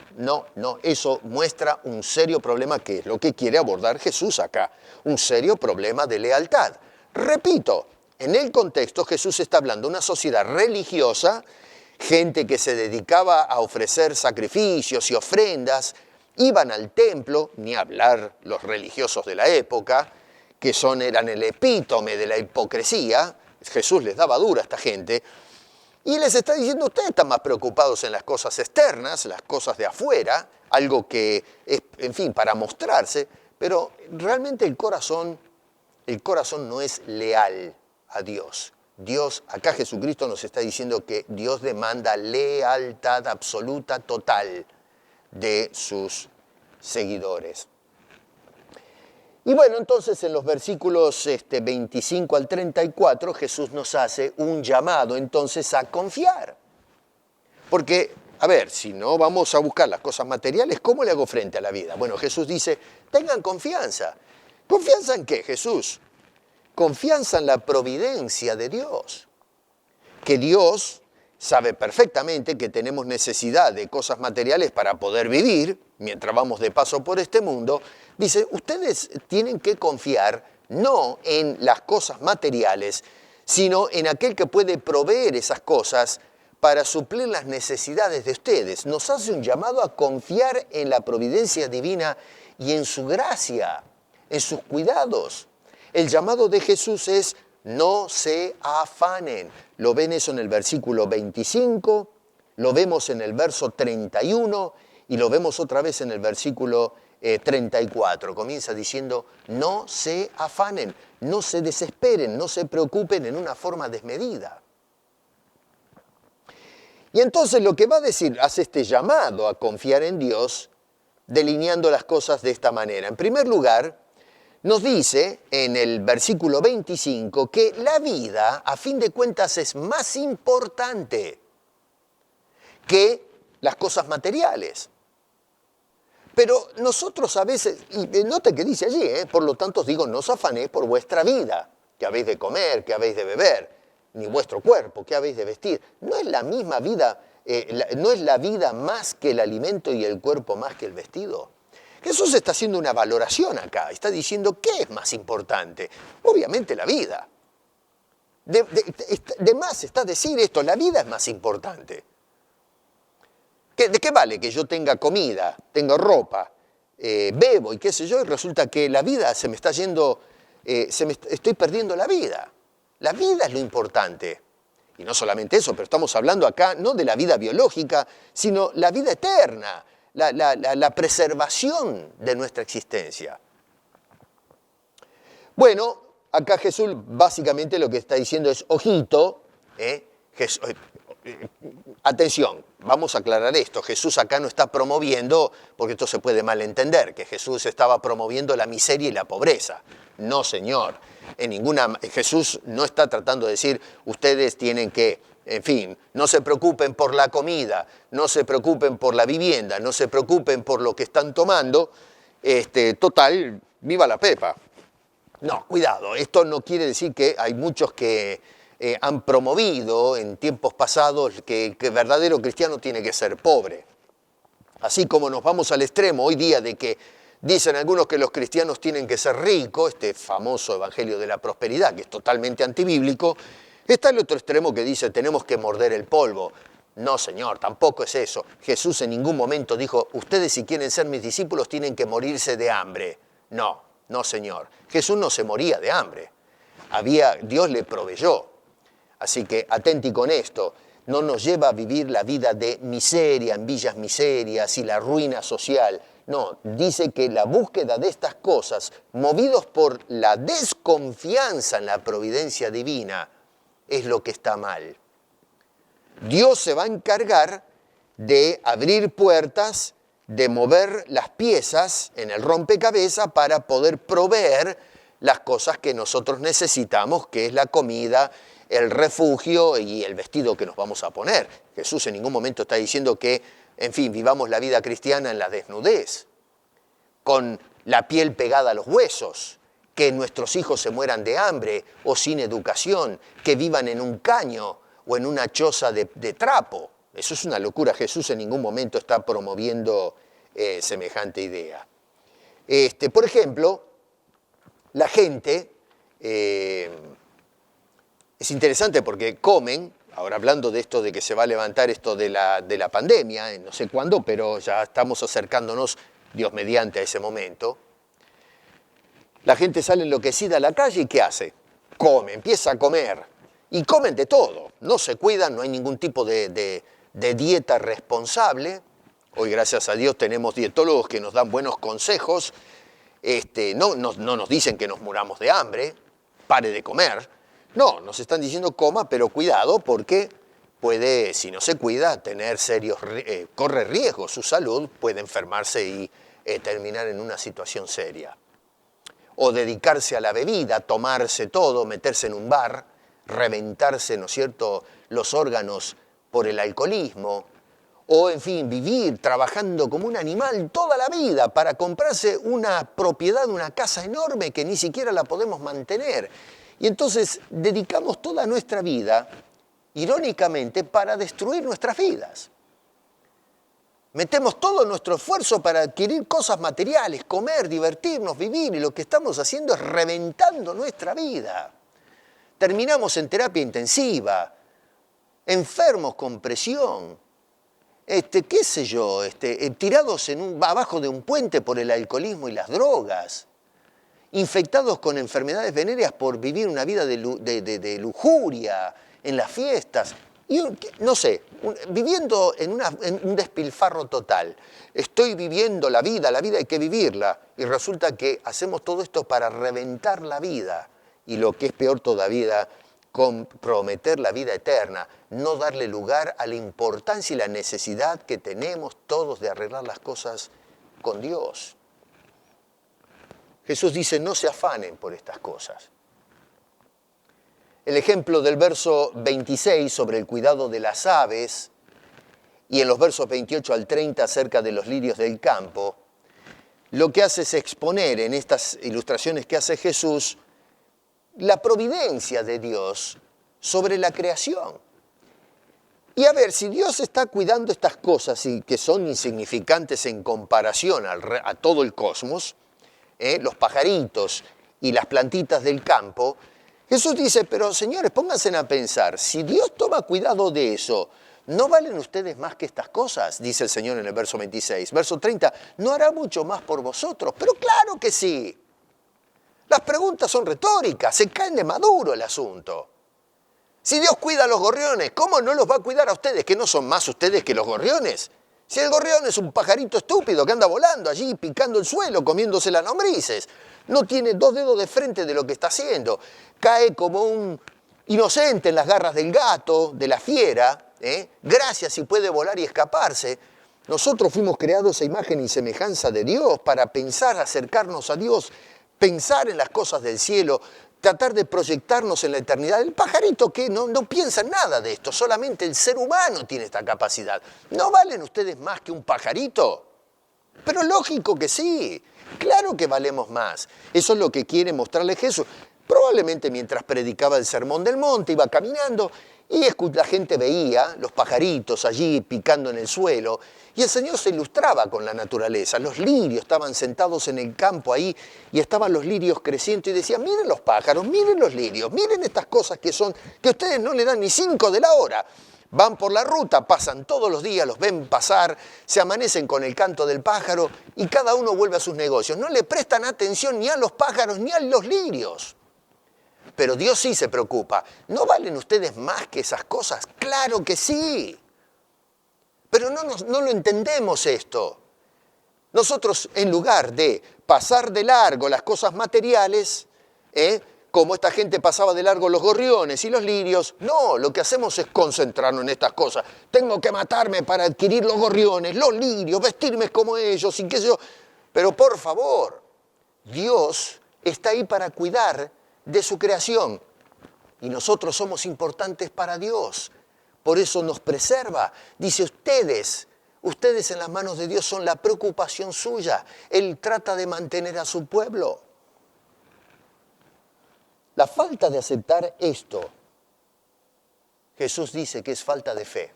Eso muestra un serio problema, que es lo que quiere abordar Jesús acá. Un serio problema de lealtad. Repito, en el contexto Jesús está hablando de una sociedad religiosa, gente que se dedicaba a ofrecer sacrificios y ofrendas, iban al templo, ni hablar los religiosos de la época, que eran el epítome de la hipocresía. Jesús les daba dura a esta gente, y les está diciendo, ustedes están más preocupados en las cosas externas, las cosas de afuera, algo que es, en fin, para mostrarse, pero realmente el corazón no es leal a Dios. Acá Jesucristo nos está diciendo que Dios demanda lealtad absoluta, total, de sus seguidores. Y bueno, entonces en los versículos 25 al 34, Jesús nos hace un llamado entonces a confiar. Porque, a ver, si no vamos a buscar las cosas materiales, ¿cómo le hago frente a la vida? Bueno, Jesús dice, tengan confianza. ¿Confianza en qué, Jesús? Confianza en la providencia de Dios. Que Dios sabe perfectamente que tenemos necesidad de cosas materiales para poder vivir, mientras vamos de paso por este mundo. Dice, ustedes tienen que confiar no en las cosas materiales, sino en aquel que puede proveer esas cosas para suplir las necesidades de ustedes. Nos hace un llamado a confiar en la providencia divina y en su gracia, en sus cuidados. El llamado de Jesús es, no se afanen. Lo ven eso en el versículo 25, lo vemos en el verso 31 y lo vemos otra vez en el versículo 34. Comienza diciendo, no se afanen, no se desesperen, no se preocupen en una forma desmedida. Y entonces lo que va a decir, hace este llamado a confiar en Dios, delineando las cosas de esta manera. En primer lugar, nos dice en el versículo 25 que la vida, a fin de cuentas, es más importante que las cosas materiales. Pero nosotros a veces, y note que dice allí, por lo tanto os digo, no os afanéis por vuestra vida, que habéis de comer, que habéis de beber, ni vuestro cuerpo, que habéis de vestir. No es la misma vida, no es la vida más que el alimento y el cuerpo más que el vestido. Jesús está haciendo una valoración acá, está diciendo, ¿qué es más importante? Obviamente la vida. De más está decir esto, la vida es más importante. ¿De qué vale que yo tenga comida, tenga ropa, bebo y qué sé yo, y resulta que la vida se me está yendo, estoy perdiendo la vida? La vida es lo importante. Y no solamente eso, pero estamos hablando acá no de la vida biológica, sino la vida eterna. La preservación de nuestra existencia. Bueno, acá Jesús básicamente lo que está diciendo es, ojito, atención, vamos a aclarar esto, Jesús acá no está promoviendo, porque esto se puede malentender, que Jesús estaba promoviendo la miseria y la pobreza. No, señor, Jesús no está tratando de decir, ustedes tienen que, en fin, no se preocupen por la comida, no se preocupen por la vivienda, no se preocupen por lo que están tomando, total, viva la pepa. No, cuidado, esto no quiere decir que hay muchos que han promovido en tiempos pasados que el verdadero cristiano tiene que ser pobre. Así como nos vamos al extremo hoy día de que Dicen algunos que los cristianos tienen que ser ricos, este famoso evangelio de la prosperidad, que es totalmente antibíblico. Está el otro extremo que dice, tenemos que morder el polvo. No, Señor, tampoco es eso. Jesús en ningún momento dijo, ustedes si quieren ser mis discípulos tienen que morirse de hambre. No, no, Señor. Jesús no se moría de hambre. Dios le proveyó. Así que atenti con esto. No nos lleva a vivir la vida de miseria, en villas miserias y la ruina social. No, dice que la búsqueda de estas cosas, movidos por la desconfianza en la providencia divina, es lo que está mal. Dios se va a encargar de abrir puertas, de mover las piezas en el rompecabezas para poder proveer las cosas que nosotros necesitamos, que es la comida, el refugio y el vestido que nos vamos a poner. Jesús en ningún momento está diciendo que, en fin, vivamos la vida cristiana en la desnudez, con la piel pegada a los huesos, que nuestros hijos se mueran de hambre o sin educación, que vivan en un caño o en una choza de trapo. Eso es una locura. Jesús en ningún momento está promoviendo semejante idea. Por ejemplo, la gente, es interesante porque comen, ahora hablando de esto de que se va a levantar esto de la pandemia, no sé cuándo, pero ya estamos acercándonos, Dios mediante, a ese momento. La gente sale enloquecida a la calle y ¿qué hace? Come, empieza a comer. Y comen de todo, no se cuidan, no hay ningún tipo de dieta responsable. Hoy, gracias a Dios, tenemos dietólogos que nos dan buenos consejos. No nos dicen que nos muramos de hambre, pare de comer. No, nos están diciendo coma, pero cuidado porque puede, si no se cuida, corre riesgo su salud, puede enfermarse y terminar en una situación seria. O dedicarse a la bebida, tomarse todo, meterse en un bar, reventarse, ¿no es cierto?, los órganos por el alcoholismo, o en fin, vivir trabajando como un animal toda la vida para comprarse una propiedad, una casa enorme que ni siquiera la podemos mantener. Y entonces dedicamos toda nuestra vida, irónicamente, para destruir nuestras vidas. Metemos todo nuestro esfuerzo para adquirir cosas materiales, comer, divertirnos, vivir, y lo que estamos haciendo es reventando nuestra vida. Terminamos en terapia intensiva, enfermos con presión, qué sé yo, tirados abajo de un puente por el alcoholismo y las drogas, infectados con enfermedades venéreas por vivir una vida de lujuria en las fiestas. Y no sé, viviendo en un despilfarro total. Estoy viviendo la vida hay que vivirla. Y resulta que hacemos todo esto para reventar la vida. Y lo que es peor todavía, comprometer la vida eterna. No darle lugar a la importancia y la necesidad que tenemos todos de arreglar las cosas con Dios. Jesús dice, no se afanen por estas cosas. El ejemplo del verso 26 sobre el cuidado de las aves y en los versos 28 al 30 acerca de los lirios del campo, lo que hace es exponer en estas ilustraciones que hace Jesús la providencia de Dios sobre la creación. Y a ver, si Dios está cuidando estas cosas y que son insignificantes en comparación a todo el cosmos, los pajaritos y las plantitas del campo, Jesús dice, pero señores, pónganse a pensar, si Dios toma cuidado de eso, ¿no valen ustedes más que estas cosas? Dice el Señor en el verso 26. Verso 30, ¿no hará mucho más por vosotros? Pero claro que sí. Las preguntas son retóricas, se caen de maduro el asunto. Si Dios cuida a los gorriones, ¿cómo no los va a cuidar a ustedes? ¿Que no son más ustedes que los gorriones? Si el gorrión es un pajarito estúpido que anda volando allí, picando el suelo, comiéndose las lombrices, no tiene 2 dedos de frente de lo que está haciendo, cae como un inocente en las garras del gato, de la fiera, gracias si puede volar y escaparse. Nosotros fuimos creados a imagen y semejanza de Dios para pensar, acercarnos a Dios, pensar en las cosas del cielo, tratar de proyectarnos en la eternidad. El pajarito que no piensa en nada de esto, solamente el ser humano tiene esta capacidad. ¿No valen ustedes más que un pajarito? Pero lógico que sí, claro que valemos más. Eso es lo que quiere mostrarle Jesús. Probablemente mientras predicaba el Sermón del Monte, iba caminando Y la gente veía los pajaritos allí picando en el suelo, y el Señor se ilustraba con la naturaleza. Los lirios estaban sentados en el campo ahí, y estaban los lirios creciendo, y decía, miren los pájaros, miren los lirios, miren estas cosas que ustedes no le dan ni 5 de la hora. Van por la ruta, pasan todos los días, los ven pasar, se amanecen con el canto del pájaro, y cada uno vuelve a sus negocios. No le prestan atención ni a los pájaros ni a los lirios. Pero Dios sí se preocupa. ¿No valen ustedes más que esas cosas? ¡Claro que sí! Pero no lo entendemos esto. Nosotros, en lugar de pasar de largo las cosas materiales, como esta gente pasaba de largo los gorriones y los lirios, no, lo que hacemos es concentrarnos en estas cosas. Tengo que matarme para adquirir los gorriones, los lirios, vestirme como ellos y qué sé yo. Pero por favor, Dios está ahí para cuidar de su creación. Y nosotros somos importantes para Dios. Por eso nos preserva. Dice, ustedes en las manos de Dios son la preocupación suya. Él trata de mantener a su pueblo. La falta de aceptar esto, Jesús dice que es falta de fe.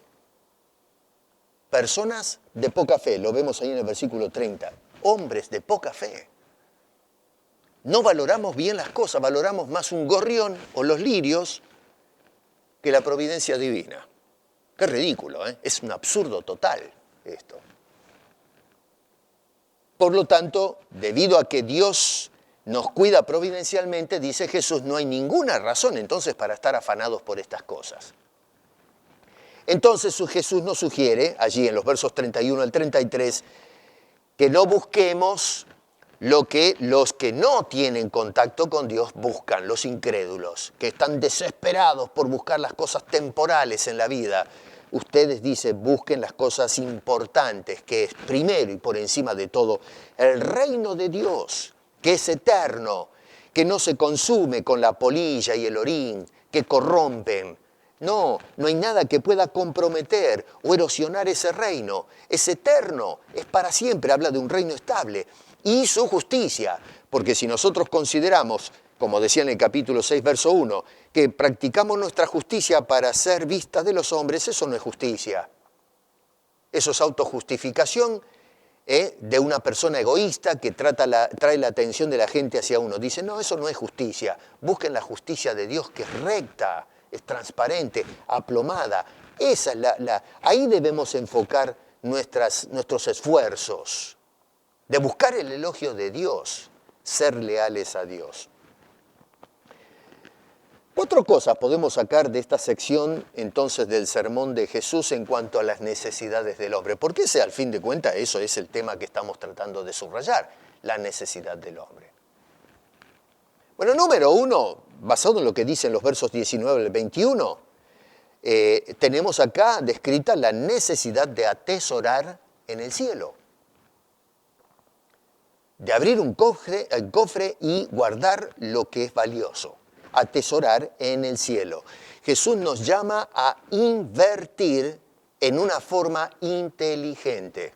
Personas de poca fe, lo vemos ahí en el versículo 30. Hombres de poca fe. No valoramos bien las cosas, valoramos más un gorrión o los lirios que la providencia divina. Qué ridículo, ¿eh? Es un absurdo total esto. Por lo tanto, debido a que Dios nos cuida providencialmente, dice Jesús, no hay ninguna razón entonces para estar afanados por estas cosas. Entonces Jesús nos sugiere, allí en los versos 31 al 33, que no busquemos lo que los que no tienen contacto con Dios buscan, los incrédulos, que están desesperados por buscar las cosas temporales en la vida. Ustedes, dice, busquen las cosas importantes, que es primero y por encima de todo el reino de Dios, que es eterno, que no se consume con la polilla y el orín, que corrompen. No hay nada que pueda comprometer o erosionar ese reino. Es eterno, es para siempre, habla de un reino estable. Y su justicia, porque si nosotros consideramos, como decía en el capítulo 6, verso 1, que practicamos nuestra justicia para ser vista de los hombres, eso no es justicia. Eso es autojustificación de una persona egoísta que trae la atención de la gente hacia uno. Dice, no, eso no es justicia. Busquen la justicia de Dios, que es recta, es transparente, aplomada. Esa es ahí debemos enfocar nuestros esfuerzos. De buscar el elogio de Dios, ser leales a Dios. 4 cosas podemos sacar de esta sección entonces del sermón de Jesús en cuanto a las necesidades del hombre. Porque al fin de cuentas, eso es el tema que estamos tratando de subrayar, la necesidad del hombre. Bueno, número 1, basado en lo que dicen los versos 19 al 21, tenemos acá descrita la necesidad de atesorar en el cielo. De abrir un cofre y guardar lo que es valioso, atesorar en el cielo. Jesús nos llama a invertir en una forma inteligente.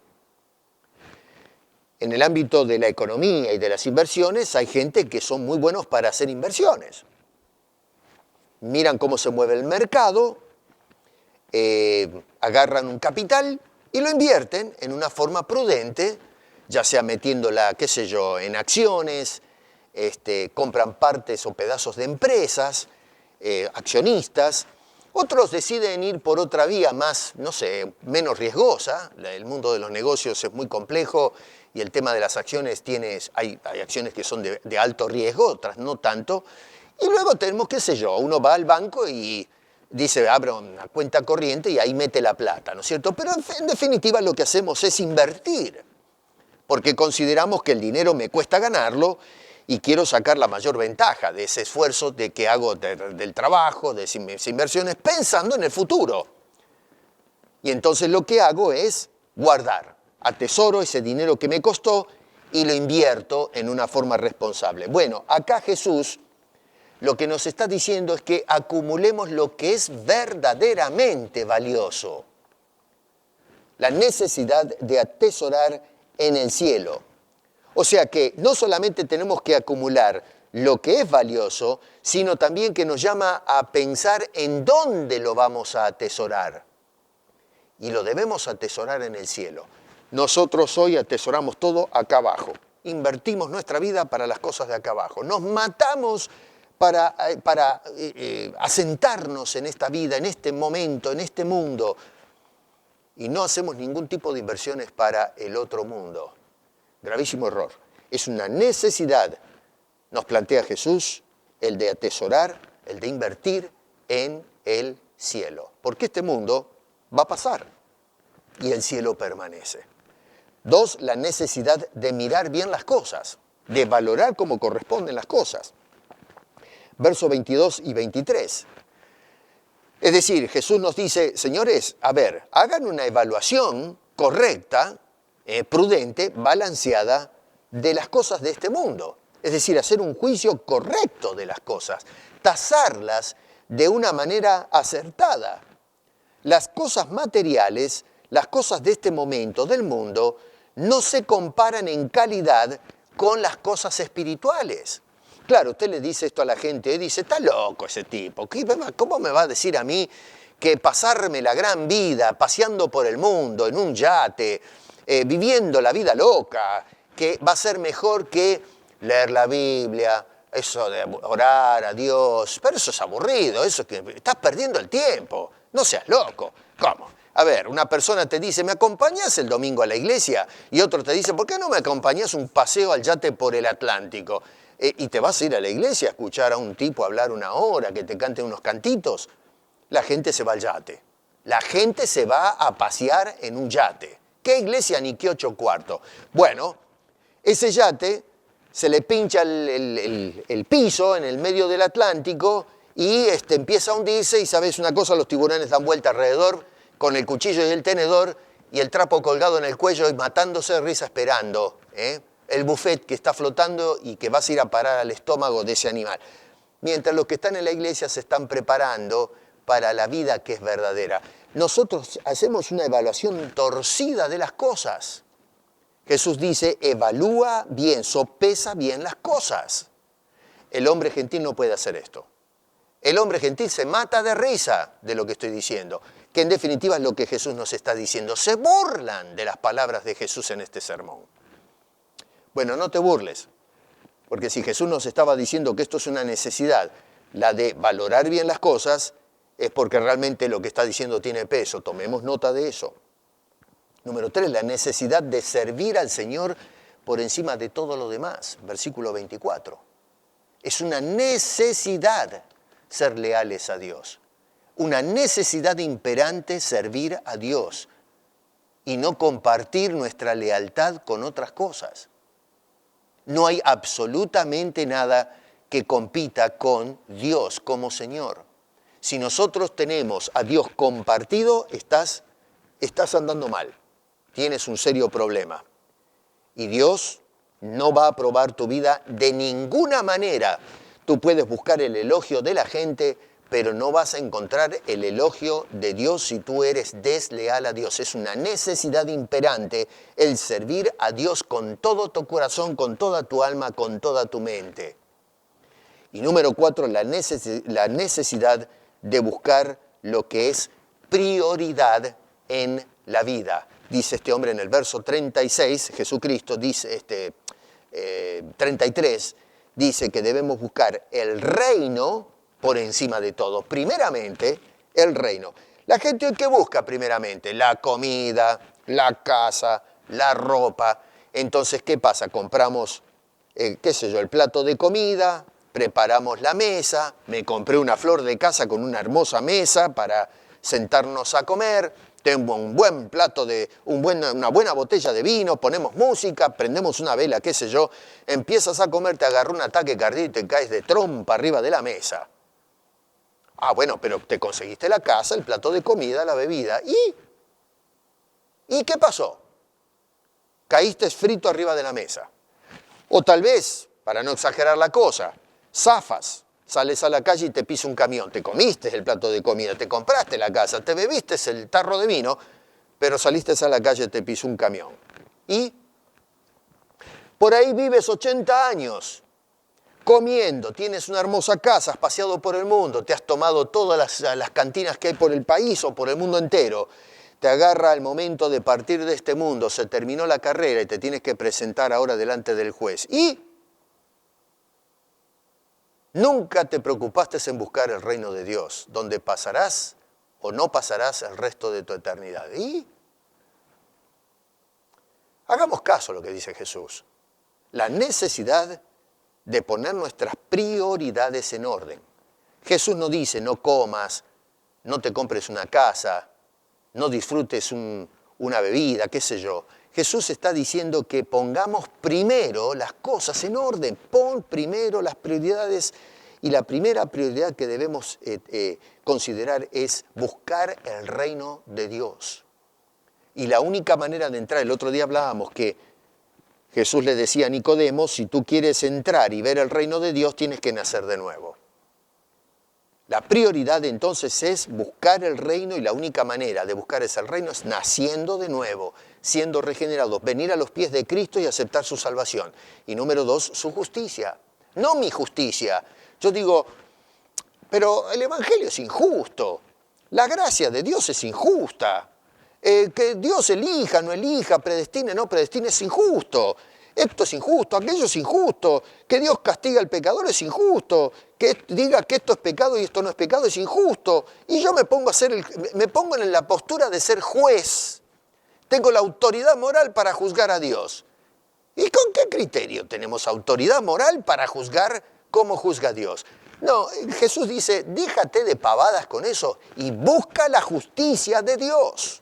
En el ámbito de la economía y de las inversiones hay gente que son muy buenos para hacer inversiones. Miran cómo se mueve el mercado, agarran un capital y lo invierten en una forma prudente, ya sea metiéndola, qué sé yo, en acciones, compran partes o pedazos de empresas, accionistas. Otros deciden ir por otra vía más, menos riesgosa. El mundo de los negocios es muy complejo y el tema de las acciones hay acciones que son de alto riesgo, otras no tanto. Y luego tenemos, qué sé yo, uno va al banco y dice, abre una cuenta corriente y ahí mete la plata, ¿no es cierto? Pero en definitiva lo que hacemos es invertir, porque consideramos que el dinero me cuesta ganarlo y quiero sacar la mayor ventaja de ese esfuerzo de que hago del trabajo, de esas inversiones, pensando en el futuro. Y entonces lo que hago es guardar, atesoro ese dinero que me costó y lo invierto en una forma responsable. Bueno, acá Jesús lo que nos está diciendo es que acumulemos lo que es verdaderamente valioso. La necesidad de atesorar en el cielo. O sea que no solamente tenemos que acumular lo que es valioso, sino también que nos llama a pensar en dónde lo vamos a atesorar. Y lo debemos atesorar en el cielo. Nosotros hoy atesoramos todo acá abajo. Invertimos nuestra vida para las cosas de acá abajo. Nos matamos para asentarnos en esta vida, en este momento, en este mundo. Y no hacemos ningún tipo de inversiones para el otro mundo. Gravísimo error. Es una necesidad, nos plantea Jesús, el de atesorar, el de invertir en el cielo. Porque este mundo va a pasar y el cielo permanece. 2, la necesidad de mirar bien las cosas, de valorar como corresponden las cosas. Versos 22 y 23. Es decir, Jesús nos dice, señores, a ver, hagan una evaluación correcta, prudente, balanceada de las cosas de este mundo. Es decir, hacer un juicio correcto de las cosas, tasarlas de una manera acertada. Las cosas materiales, las cosas de este momento del mundo, no se comparan en calidad con las cosas espirituales. Claro, usted le dice esto a la gente, dice, está loco ese tipo, ¿cómo me va a decir a mí que pasarme la gran vida paseando por el mundo en un yate, viviendo la vida loca, que va a ser mejor que leer la Biblia, eso de orar a Dios? Pero eso es aburrido, eso es que estás perdiendo el tiempo, no seas loco. ¿Cómo? A ver, una persona te dice, ¿me acompañas el domingo a la iglesia? Y otro te dice, ¿por qué no me acompañas un paseo al yate por el Atlántico? ¿Y te vas a ir a la iglesia a escuchar a un tipo hablar una hora, que te cante unos cantitos? La gente se va al yate. La gente se va a pasear en un yate. ¿Qué iglesia ni qué 8 cuartos? Bueno, ese yate se le pincha el piso en el medio del Atlántico y empieza a hundirse y, ¿sabes una cosa? Los tiburones dan vuelta alrededor con el cuchillo y el tenedor y el trapo colgado en el cuello y matándose de risa esperando el buffet que está flotando y que vas a ir a parar al estómago de ese animal. Mientras los que están en la iglesia se están preparando para la vida que es verdadera. Nosotros hacemos una evaluación torcida de las cosas. Jesús dice, evalúa bien, sopesa bien las cosas. El hombre gentil no puede hacer esto. El hombre gentil se mata de risa de lo que estoy diciendo, que en definitiva es lo que Jesús nos está diciendo. Se burlan de las palabras de Jesús en este sermón. Bueno, no te burles, porque si Jesús nos estaba diciendo que esto es una necesidad, la de valorar bien las cosas, es porque realmente lo que está diciendo tiene peso. Tomemos nota de eso. Número 3, la necesidad de servir al Señor por encima de todo lo demás. Versículo 24. Es una necesidad ser leales a Dios. Una necesidad imperante servir a Dios y no compartir nuestra lealtad con otras cosas. No hay absolutamente nada que compita con Dios como Señor. Si nosotros tenemos a Dios compartido, estás andando mal. Tienes un serio problema. Y Dios no va a aprobar tu vida de ninguna manera. Tú puedes buscar el elogio de la gente, pero no vas a encontrar el elogio de Dios si tú eres desleal a Dios. Es una necesidad imperante el servir a Dios con todo tu corazón, con toda tu alma, con toda tu mente. Y número 4, la necesidad de buscar lo que es prioridad en la vida. Dice este hombre en el verso 36, Jesucristo dice, 33, dice que debemos buscar el reino por encima de todo. Primeramente, el reino. La gente hoy, ¿qué busca primeramente? La comida, la casa, la ropa. Entonces, ¿qué pasa? Compramos, el plato de comida, preparamos la mesa, me compré una flor de casa con una hermosa mesa para sentarnos a comer, tengo un buen plato una buena botella de vino, ponemos música, prendemos una vela, empiezas a comer, te agarra un ataque cardíaco y te caes de trompa arriba de la mesa. Ah, bueno, pero te conseguiste la casa, el plato de comida, la bebida, ¿y qué pasó? Caíste frito arriba de la mesa. O tal vez, para no exagerar la cosa, zafas, sales a la calle y te pisa un camión, te comiste el plato de comida, te compraste la casa, te bebiste el tarro de vino, pero saliste a la calle y te pisó un camión. Y por ahí vives 80 años, comiendo, tienes una hermosa casa, has paseado por el mundo, te has tomado todas las cantinas que hay por el país o por el mundo entero. Te agarra el momento de partir de este mundo, se terminó la carrera y te tienes que presentar ahora delante del juez. Y nunca te preocupaste en buscar el reino de Dios, donde pasarás o no pasarás el resto de tu eternidad. Y hagamos caso a lo que dice Jesús. La necesidad de poner nuestras prioridades en orden. Jesús no dice no comas, no te compres una casa, no disfrutes una bebida, qué sé yo. Jesús está diciendo que pongamos primero las cosas en orden. Pon primero las prioridades y la primera prioridad que debemos considerar es buscar el reino de Dios. Y la única manera de entrar, el otro día hablábamos que Jesús le decía a Nicodemo, si tú quieres entrar y ver el reino de Dios, tienes que nacer de nuevo. La prioridad entonces es buscar el reino y la única manera de buscar ese reino es naciendo de nuevo, siendo regenerados, venir a los pies de Cristo y aceptar su salvación. Y número 2, su justicia, no mi justicia. Yo digo, pero el Evangelio es injusto, la gracia de Dios es injusta. Que Dios elija, no elija, predestine, no predestine, es injusto. Esto es injusto, aquello es injusto. Que Dios castiga al pecador es injusto. Que diga que esto es pecado y esto no es pecado es injusto. Y yo me pongo en la postura de ser juez. Tengo la autoridad moral para juzgar a Dios. ¿Y con qué criterio tenemos autoridad moral para juzgar cómo juzga Dios? No, Jesús dice, déjate de pavadas con eso y busca la justicia de Dios.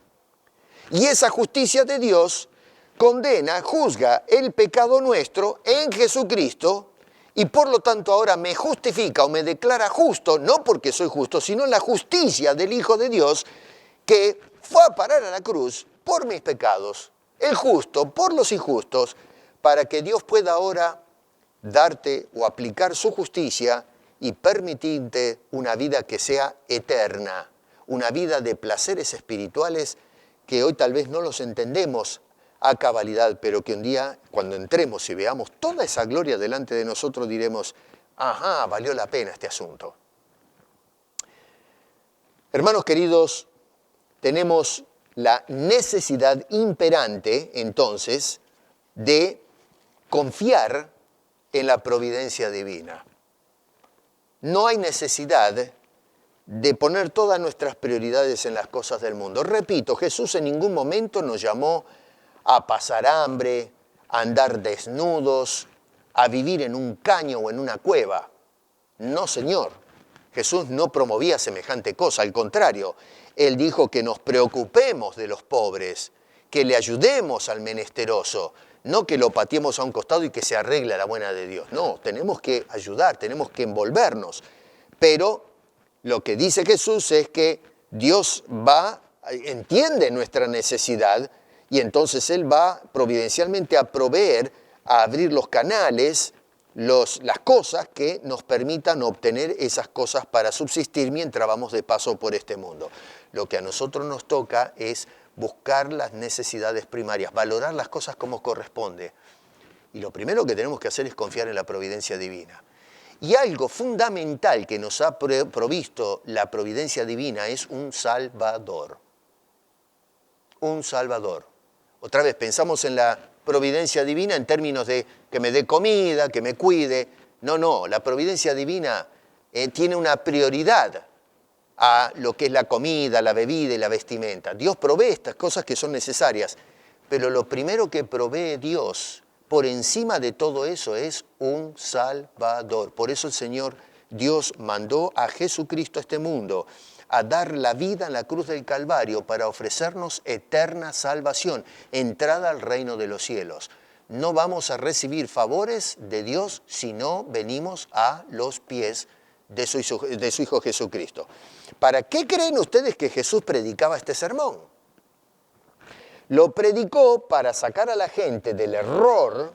Y esa justicia de Dios condena, juzga el pecado nuestro en Jesucristo y por lo tanto ahora me justifica o me declara justo, no porque soy justo, sino en la justicia del Hijo de Dios que fue a parar a la cruz por mis pecados, el justo por los injustos, para que Dios pueda ahora darte o aplicar su justicia y permitirte una vida que sea eterna, una vida de placeres espirituales que hoy tal vez no los entendemos a cabalidad, pero que un día, cuando entremos y veamos toda esa gloria delante de nosotros, diremos, ajá, valió la pena este asunto. Hermanos queridos, tenemos la necesidad imperante, entonces, de confiar en la providencia divina. No hay necesidad de poner todas nuestras prioridades en las cosas del mundo. Repito, Jesús en ningún momento nos llamó a pasar hambre, a andar desnudos, a vivir en un caño o en una cueva. No, Señor. Jesús no promovía semejante cosa, al contrario, Él dijo que nos preocupemos de los pobres, que le ayudemos al menesteroso, no que lo pateemos a un costado y que se arregle a la buena de Dios. No, tenemos que ayudar, tenemos que envolvernos, pero lo que dice Jesús es que Dios entiende nuestra necesidad y entonces Él va providencialmente a proveer, a abrir los canales, las cosas que nos permitan obtener esas cosas para subsistir mientras vamos de paso por este mundo. Lo que a nosotros nos toca es buscar las necesidades primarias, valorar las cosas como corresponde. Y lo primero que tenemos que hacer es confiar en la providencia divina. Y algo fundamental que nos ha provisto la providencia divina es un Salvador. Un Salvador. Otra vez pensamos en la providencia divina en términos de que me dé comida, que me cuide. No, la providencia divina tiene una prioridad a lo que es la comida, la bebida y la vestimenta. Dios provee estas cosas que son necesarias, pero lo primero que provee Dios por encima de todo eso es un Salvador. Por eso el Señor Dios mandó a Jesucristo a este mundo a dar la vida en la cruz del Calvario para ofrecernos eterna salvación, entrada al reino de los cielos. No vamos a recibir favores de Dios si no venimos a los pies de su Hijo Jesucristo. ¿Para qué creen ustedes que Jesús predicaba este sermón? Lo predicó para sacar a la gente del error,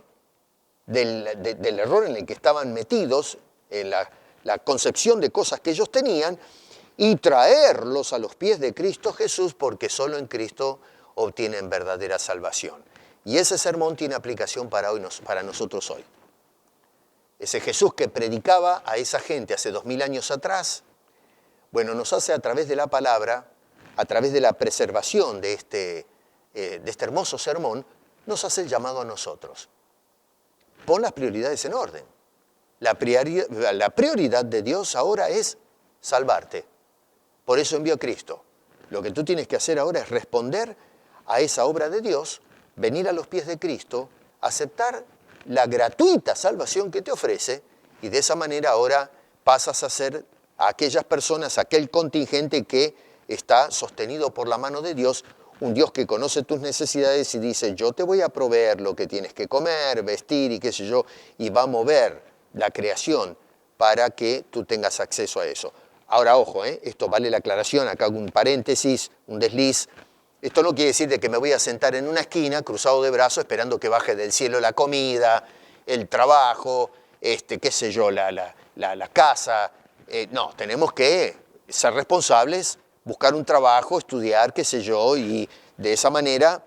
del error en el que estaban metidos, en la concepción de cosas que ellos tenían, y traerlos a los pies de Cristo Jesús, porque solo en Cristo obtienen verdadera salvación. Y ese sermón tiene aplicación para nosotros hoy. Ese Jesús que predicaba a esa gente hace 2000 años atrás, bueno, nos hace a través de la palabra, a través de la preservación de este hermoso sermón, nos hace el llamado a nosotros. Pon las prioridades en orden. La prioridad de Dios ahora es salvarte. Por eso envió a Cristo. Lo que tú tienes que hacer ahora es responder a esa obra de Dios, venir a los pies de Cristo, aceptar la gratuita salvación que te ofrece, y de esa manera ahora pasas a ser a aquellas personas, aquel contingente que está sostenido por la mano de Dios, un Dios que conoce tus necesidades y dice, yo te voy a proveer lo que tienes que comer, vestir y qué sé yo, y va a mover la creación para que tú tengas acceso a eso. Ahora, ojo, esto vale la aclaración, acá hago un paréntesis, un desliz. Esto no quiere decir de que me voy a sentar en una esquina, cruzado de brazos, esperando que baje del cielo la comida, el trabajo, qué sé yo, la casa. No, tenemos que ser responsables, buscar un trabajo, estudiar, qué sé yo, y de esa manera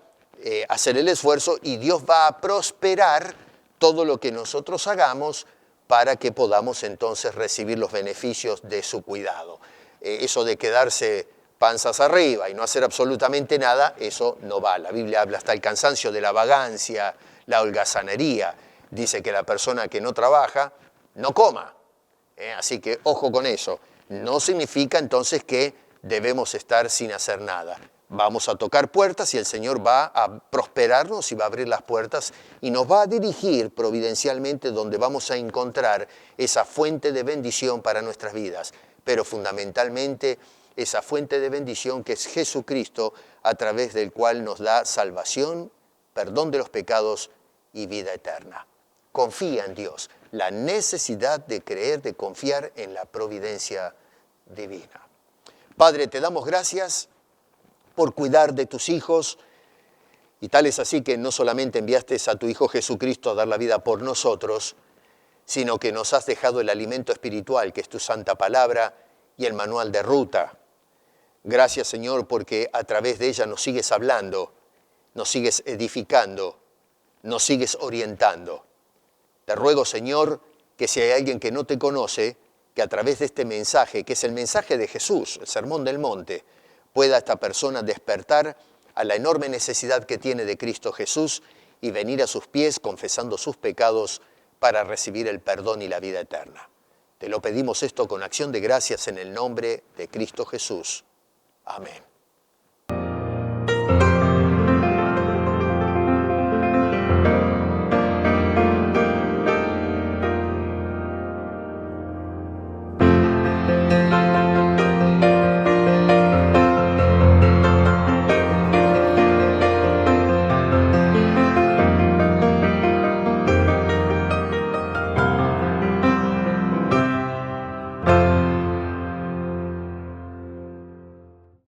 hacer el esfuerzo, y Dios va a prosperar todo lo que nosotros hagamos para que podamos entonces recibir los beneficios de su cuidado. Eso de quedarse panzas arriba y no hacer absolutamente nada, eso no va. La Biblia habla hasta el cansancio de la vagancia, la holgazanería. Dice que la persona que no trabaja, no coma. Así que ojo con eso. No significa entonces que debemos estar sin hacer nada. Vamos a tocar puertas y el Señor va a prosperarnos y va a abrir las puertas y nos va a dirigir providencialmente donde vamos a encontrar esa fuente de bendición para nuestras vidas. Pero fundamentalmente esa fuente de bendición que es Jesucristo, a través del cual nos da salvación, perdón de los pecados y vida eterna. Confía en Dios. La necesidad de creer, de confiar en la providencia divina. Padre, te damos gracias por cuidar de tus hijos, y tal es así que no solamente enviaste a tu Hijo Jesucristo a dar la vida por nosotros, sino que nos has dejado el alimento espiritual, que es tu santa palabra y el manual de ruta. Gracias, Señor, porque a través de ella nos sigues hablando, nos sigues edificando, nos sigues orientando. Te ruego, Señor, que si hay alguien que no te conoce, que a través de este mensaje, que es el mensaje de Jesús, el Sermón del Monte, pueda esta persona despertar a la enorme necesidad que tiene de Cristo Jesús y venir a sus pies confesando sus pecados para recibir el perdón y la vida eterna. Te lo pedimos esto con acción de gracias en el nombre de Cristo Jesús. Amén.